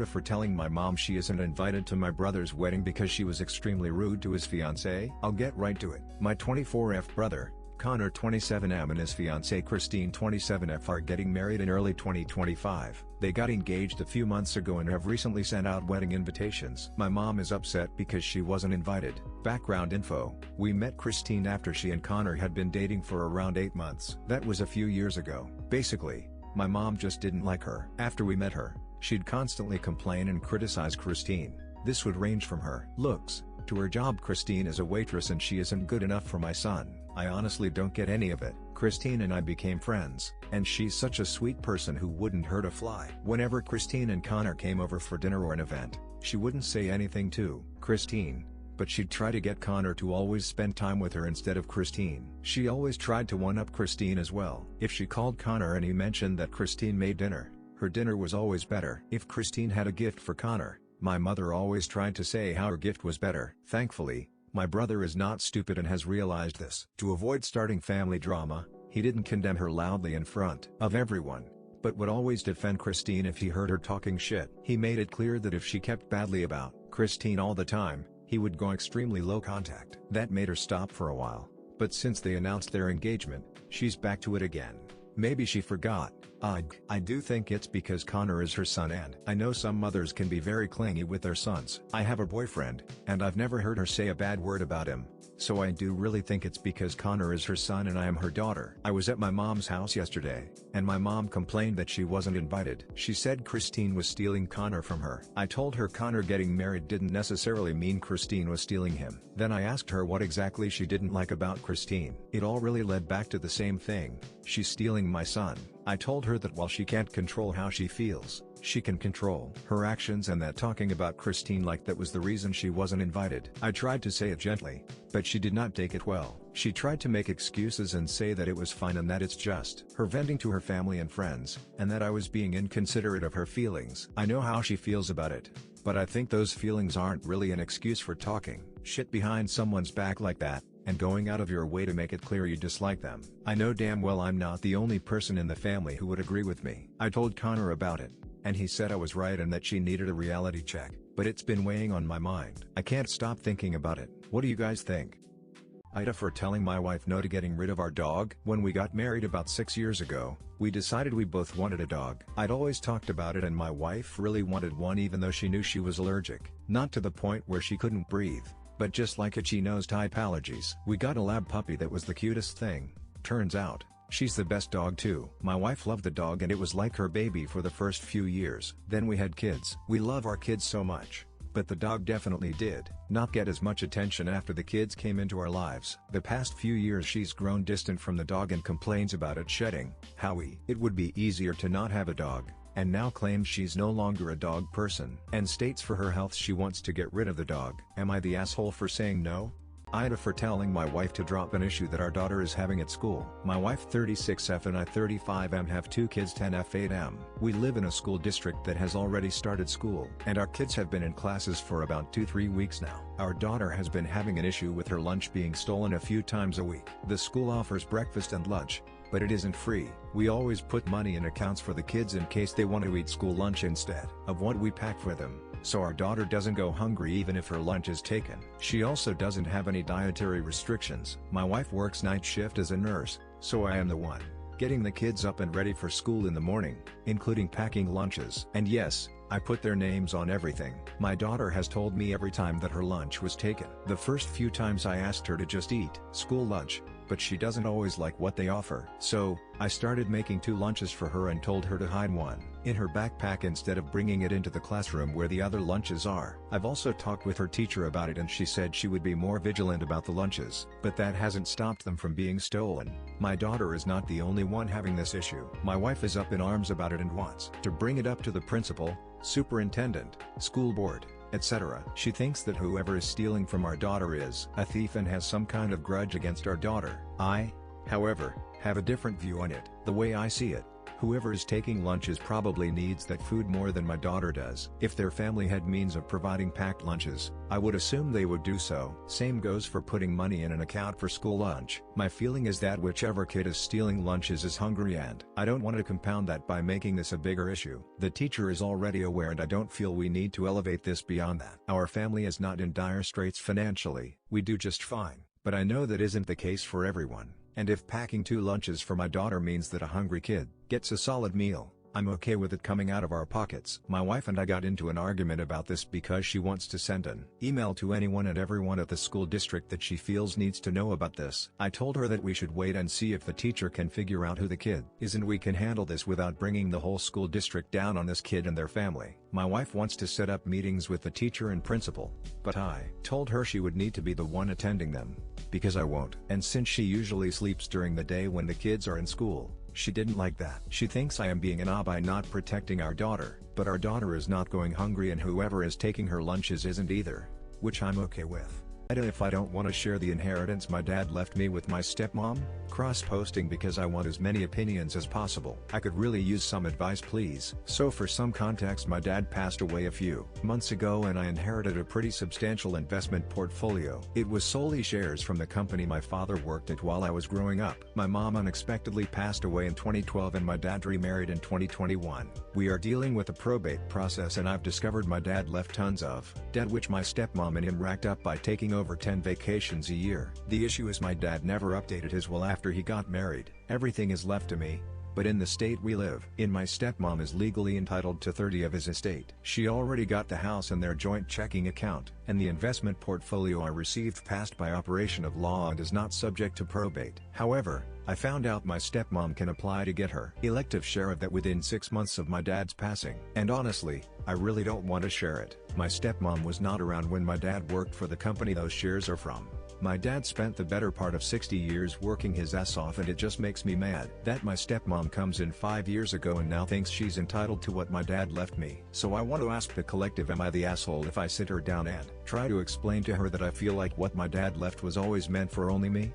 for telling my mom she isn't invited to my brother's wedding because she was extremely rude to his fiancée. I'll get right to it. My 24F brother, Connor 27M, and his fiancée Christine 27F are getting married in early 2025. They got engaged a few months ago and have recently sent out wedding invitations. My mom is upset because she wasn't invited. Background info: we met Christine after she and Connor had been dating for around 8 months. That was a few years ago. Basically, my mom just didn't like her. After we met her, she'd constantly complain and criticize Christine. This would range from her looks to her job. Christine is a waitress and she isn't good enough for my son. I honestly don't get any of it. Christine and I became friends, and she's such a sweet person who wouldn't hurt a fly. Whenever Christine and Connor came over for dinner or an event, she wouldn't say anything to Christine, but she'd try to get Connor to always spend time with her instead of Christine. She always tried to one-up Christine as well. If she called Connor and he mentioned that Christine made dinner, her dinner was always better. If Christine had a gift for Connor, my mother always tried to say how her gift was better. Thankfully, my brother is not stupid and has realized this. To avoid starting family drama, he didn't condemn her loudly in front of everyone, but would always defend Christine if he heard her talking shit. He made it clear that if she kept badly about Christine all the time, he would go extremely low contact. That made her stop for a while, but since they announced their engagement, she's back to it again. Maybe she forgot. I do think it's because Connor is her son, and I know some mothers can be very clingy with their sons. I have a boyfriend, and I've never heard her say a bad word about him, so I do really think it's because Connor is her son and I am her daughter. I was at my mom's house yesterday, and my mom complained that she wasn't invited. She said Christine was stealing Connor from her. I told her Connor getting married didn't necessarily mean Christine was stealing him. Then I asked her what exactly she didn't like about Christine. It all really led back to the same thing: she's stealing my son. I told her that while she can't control how she feels, she can control her actions, and that talking about Christine like that was the reason she wasn't invited. I tried to say it gently, but she did not take it well. She tried to make excuses and say that it was fine and that it's just her venting to her family and friends, and that I was being inconsiderate of her feelings. I know how she feels about it, but I think those feelings aren't really an excuse for talking shit behind someone's back like that, and going out of your way to make it clear you dislike them. I know damn well I'm not the only person in the family who would agree with me. I told Connor about it, and he said I was right and that she needed a reality check, but it's been weighing on my mind. I can't stop thinking about it. What do you guys think? AITA for telling my wife no to getting rid of our dog. When we got married about 6 years ago, we decided we both wanted a dog. I'd always talked about it and my wife really wanted one, even though she knew she was allergic. Not to the point where she couldn't breathe, but just like itchy nose type allergies. We got a lab puppy that was the cutest thing. Turns out, she's the best dog too. My wife loved the dog and it was like her baby for the first few years. Then we had kids. We love our kids so much, but the dog definitely did not get as much attention after the kids came into our lives. The past few years she's grown distant from the dog and complains about it shedding. It would be easier to not have a dog, and now claims she's no longer a dog person, and states for her health she wants to get rid of the dog. Am I the asshole for saying no? AITA for telling my wife to drop an issue that our daughter is having at school. My wife 36F and I 35M have 2 kids 10F 8M. We live in a school district that has already started school, and our kids have been in classes for about 2-3 weeks now. Our daughter has been having an issue with her lunch being stolen a few times a week. The school offers breakfast and lunch, but it isn't free. We always put money in accounts for the kids in case they want to eat school lunch instead of what we pack for them, so our daughter doesn't go hungry even if her lunch is taken. She also doesn't have any dietary restrictions. My wife works night shift as a nurse, so I am the one getting the kids up and ready for school in the morning, including packing lunches. And yes, I put their names on everything. My daughter has told me every time that her lunch was taken. The first few times I asked her to just eat school lunch, but she doesn't always like what they offer. So, I started making 2 lunches for her and told her to hide one in her backpack instead of bringing it into the classroom where the other lunches are. I've also talked with her teacher about it and she said she would be more vigilant about the lunches, but that hasn't stopped them from being stolen. My daughter is not the only one having this issue. My wife is up in arms about it and wants to bring it up to the principal, superintendent, school board, etc. She thinks that whoever is stealing from our daughter is a thief and has some kind of grudge against our daughter. I, however, have a different view on it. The way I see it, whoever is taking lunches probably needs that food more than my daughter does. If their family had means of providing packed lunches, I would assume they would do so. Same goes for putting money in an account for school lunch. My feeling is that whichever kid is stealing lunches is hungry, and I don't want to compound that by making this a bigger issue. The teacher is already aware and I don't feel we need to elevate this beyond that. Our family is not in dire straits financially, we do just fine, but I know that isn't the case for everyone. And if packing 2 lunches for my daughter means that a hungry kid gets a solid meal, I'm okay with it coming out of our pockets. My wife and I got into an argument about this because she wants to send an email to anyone and everyone at the school district that she feels needs to know about this. I told her that we should wait and see if the teacher can figure out who the kid is and we can handle this without bringing the whole school district down on this kid and their family. My wife wants to set up meetings with the teacher and principal, but I told her she would need to be the one attending them, because I won't. And since she usually sleeps during the day when the kids are in school, she didn't like that. She thinks I am being an odd by not protecting our daughter, but our daughter is not going hungry and whoever is taking her lunches isn't either, which I'm okay with. If I don't want to share the inheritance my dad left me with my stepmom, cross-posting because I want as many opinions as possible. I could really use some advice, please. So for some context, my dad passed away a few months ago and I inherited a pretty substantial investment portfolio. It was solely shares from the company my father worked at while I was growing up. My mom unexpectedly passed away in 2012 and my dad remarried in 2021. We are dealing with a probate process and I've discovered my dad left tons of debt which my stepmom and him racked up by taking over 10 vacations a year. The issue is my dad never updated his will after he got married. Everything is left to me, but in the state we live in, my stepmom is legally entitled to 30 of his estate. She already got the house and their joint checking account, and the investment portfolio I received passed by operation of law and is not subject to probate. However, I found out my stepmom can apply to get her elective share of that within 6 months of my dad's passing. And honestly, I really don't want to share it. My stepmom was not around when my dad worked for the company those shares are from. My dad spent the better part of 60 years working his ass off and it just makes me mad that my stepmom comes in 5 years ago and now thinks she's entitled to what my dad left me. So I want to ask the collective, am I the asshole if I sit her down and try to explain to her that I feel like what my dad left was always meant for only me?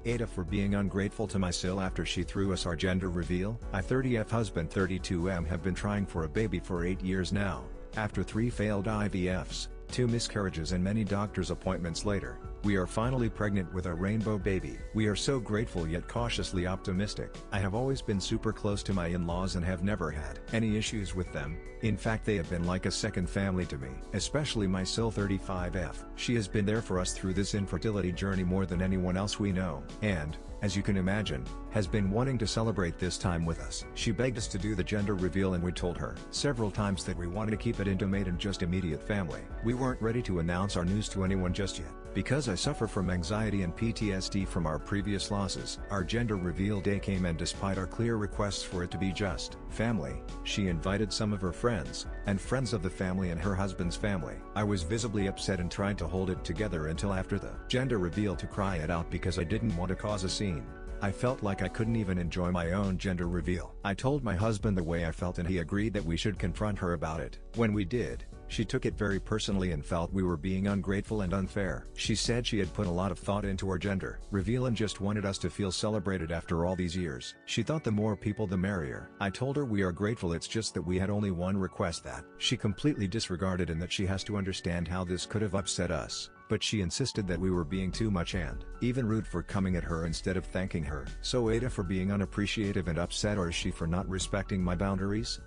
AITA for being ungrateful to my sil after she threw us our gender reveal. I 30F husband 32M have been trying for a baby for 8 years now. After 3 failed IVFs, 2 miscarriages and many doctor's appointments later, we are finally pregnant with a rainbow baby. We are so grateful yet cautiously optimistic. I have always been super close to my in-laws and have never had any issues with them. In fact, they have been like a second family to me. Especially my sil 35F. She has been there for us through this infertility journey more than anyone else we know. And, as you can imagine, has been wanting to celebrate this time with us. She begged us to do the gender reveal and we told her several times that we wanted to keep it intimate and just immediate family. We weren't ready to announce our news to anyone just yet. Because I suffer from anxiety and PTSD from our previous losses, our gender reveal day came and despite our clear requests for it to be just family, she invited some of her friends, and friends of the family and her husband's family. I was visibly upset and tried to hold it together until after the gender reveal to cry it out because I didn't want to cause a scene. I felt like I couldn't even enjoy my own gender reveal. I told my husband the way I felt and he agreed that we should confront her about it. When we did, she took it very personally and felt we were being ungrateful and unfair. She said she had put a lot of thought into our gender reveal and just wanted us to feel celebrated after all these years. She thought the more people the merrier. I told her we are grateful, it's just that we had only one request that she completely disregarded and that she has to understand how this could have upset us. But she insisted that we were being too much and even rude for coming at her instead of thanking her. So AITA for being unappreciative and upset, or is she for not respecting my boundaries?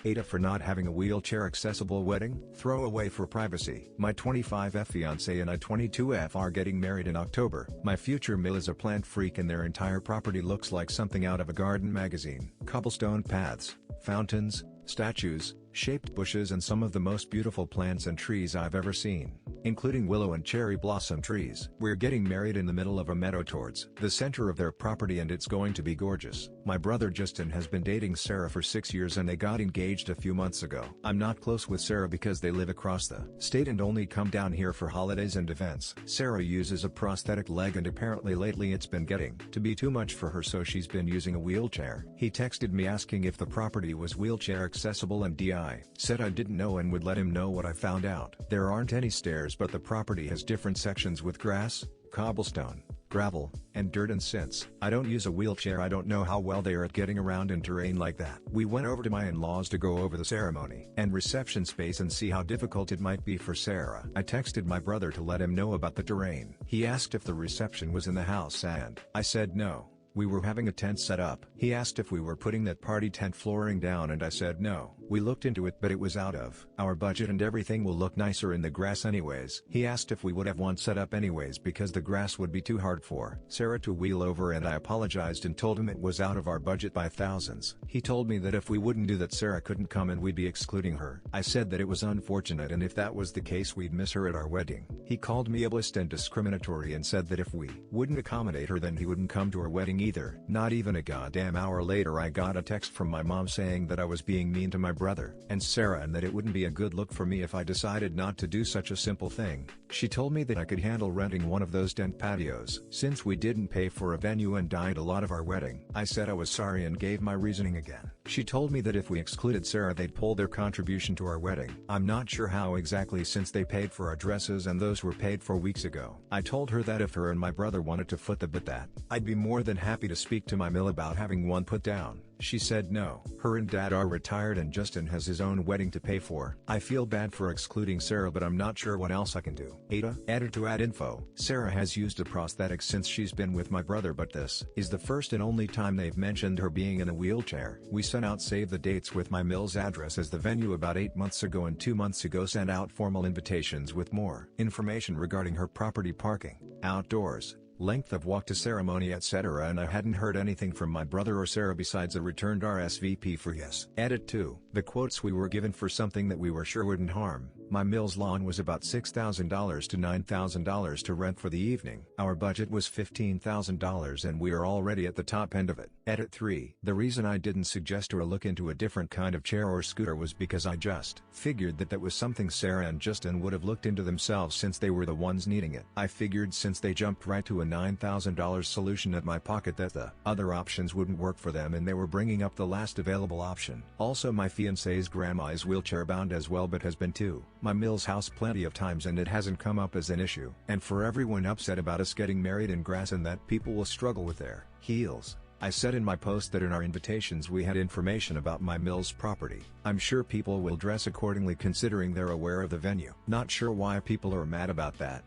AITA for not having a wheelchair-accessible wedding, throwaway for privacy. My 25F fiancé and I 22F are getting married in October. My future mill is a plant freak and their entire property looks like something out of a garden magazine. Cobblestone paths, fountains, statues, shaped bushes and some of the most beautiful plants and trees I've ever seen, including willow and cherry blossom trees. We're getting married in the middle of a meadow towards the center of their property and it's going to be gorgeous. My brother Justin has been dating Sarah for 6 years and they got engaged a few months ago. I'm not close with Sarah because they live across the state and only come down here for holidays and events. Sarah uses a prosthetic leg and apparently lately it's been getting to be too much for her, so she's been using a wheelchair. He texted me asking if the property was wheelchair accessible and I said I didn't know and would let him know what I found out. There aren't any stairs but the property has different sections with grass, cobblestone, gravel, and dirt, and since I don't use a wheelchair I don't know how well they are at getting around in terrain like that. We went over to my in-laws to go over the ceremony and reception space and see how difficult it might be for Sarah. I texted my brother to let him know about the terrain. He asked if the reception was in the house and I said no. We were having a tent set up. He asked if we were putting that party tent flooring down and I said no. We looked into it but it was out of our budget and everything will look nicer in the grass anyways. He asked if we would have one set up anyways because the grass would be too hard for Sarah to wheel over and I apologized and told him it was out of our budget by thousands. He told me that if we wouldn't do that Sarah couldn't come and we'd be excluding her. I said that it was unfortunate and if that was the case we'd miss her at our wedding. He called me ableist and discriminatory and said that if we wouldn't accommodate her then he wouldn't come to our wedding either. Not even a goddamn hour later I got a text from my mom saying that I was being mean to my brother and Sarah and that it wouldn't be a good look for me if I decided not to do such a simple thing. She told me that I could handle renting one of those tent patios since we didn't pay for a venue and dined a lot of our wedding. I said I was sorry and gave my reasoning again. She told me that if we excluded Sarah they'd pull their contribution to our wedding. I'm not sure how exactly since they paid for our dresses and those were paid for weeks ago. I told her that if her and my brother wanted to foot the bill that I'd be more than happy to speak to my mill about having one put down. She said no. Her and dad are retired and Justin has his own wedding to pay for. I feel bad for excluding Sarah but I'm not sure what else I can do. AITA, added to add info. Sarah has used a prosthetic since she's been with my brother but this is the first and only time they've mentioned her being in a wheelchair. We sent out save the dates with my mill's address as the venue about 8 months ago and 2 months ago sent out formal invitations with more information regarding her property, parking, outdoors, length of walk to ceremony, etc. and I hadn't heard anything from my brother or Sarah besides a returned RSVP for yes. Added to the quotes we were given for something that we were sure wouldn't harm. My mill's lawn was about $6,000 to $9,000 to rent for the evening. Our budget was $15,000 and we are already at the top end of it. Edit 3. The reason I didn't suggest or look into a different kind of chair or scooter was because I just figured that was something Sarah and Justin would have looked into themselves since they were the ones needing it. I figured since they jumped right to a $9,000 solution at my pocket that the other options wouldn't work for them and they were bringing up the last available option. Also my fiance's grandma is wheelchair bound as well but has been to my mill's house plenty of times and it hasn't come up as an issue. And for everyone upset about us getting married in grass and that people will struggle with their heels, I said in my post that in our invitations we had information about my mill's property. I'm sure people will dress accordingly considering they're aware of the venue. Not sure why people are mad about that.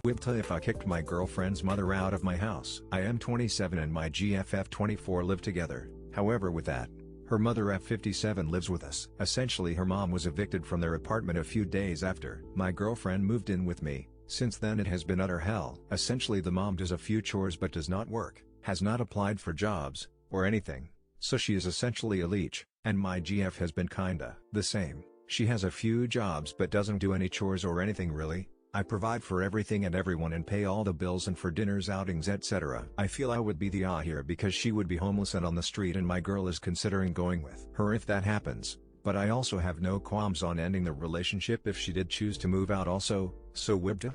AITA if I kicked my girlfriend's mother out of my house. I am 27 and my GFF 24 live together, however with that, her mother F57 lives with us. Essentially her mom was evicted from their apartment a few days after my girlfriend moved in with me. Since then it has been utter hell. Essentially the mom does a few chores but does not work, has not applied for jobs, or anything, so she is essentially a leech, and my GF has been kinda the same. She has a few jobs but doesn't do any chores or anything really. I provide for everything and everyone and pay all the bills and for dinners, outings, etc. I feel I would be the here because she would be homeless and on the street and my girl is considering going with her if that happens, but I also have no qualms on ending the relationship if she did choose to move out also, so AITA?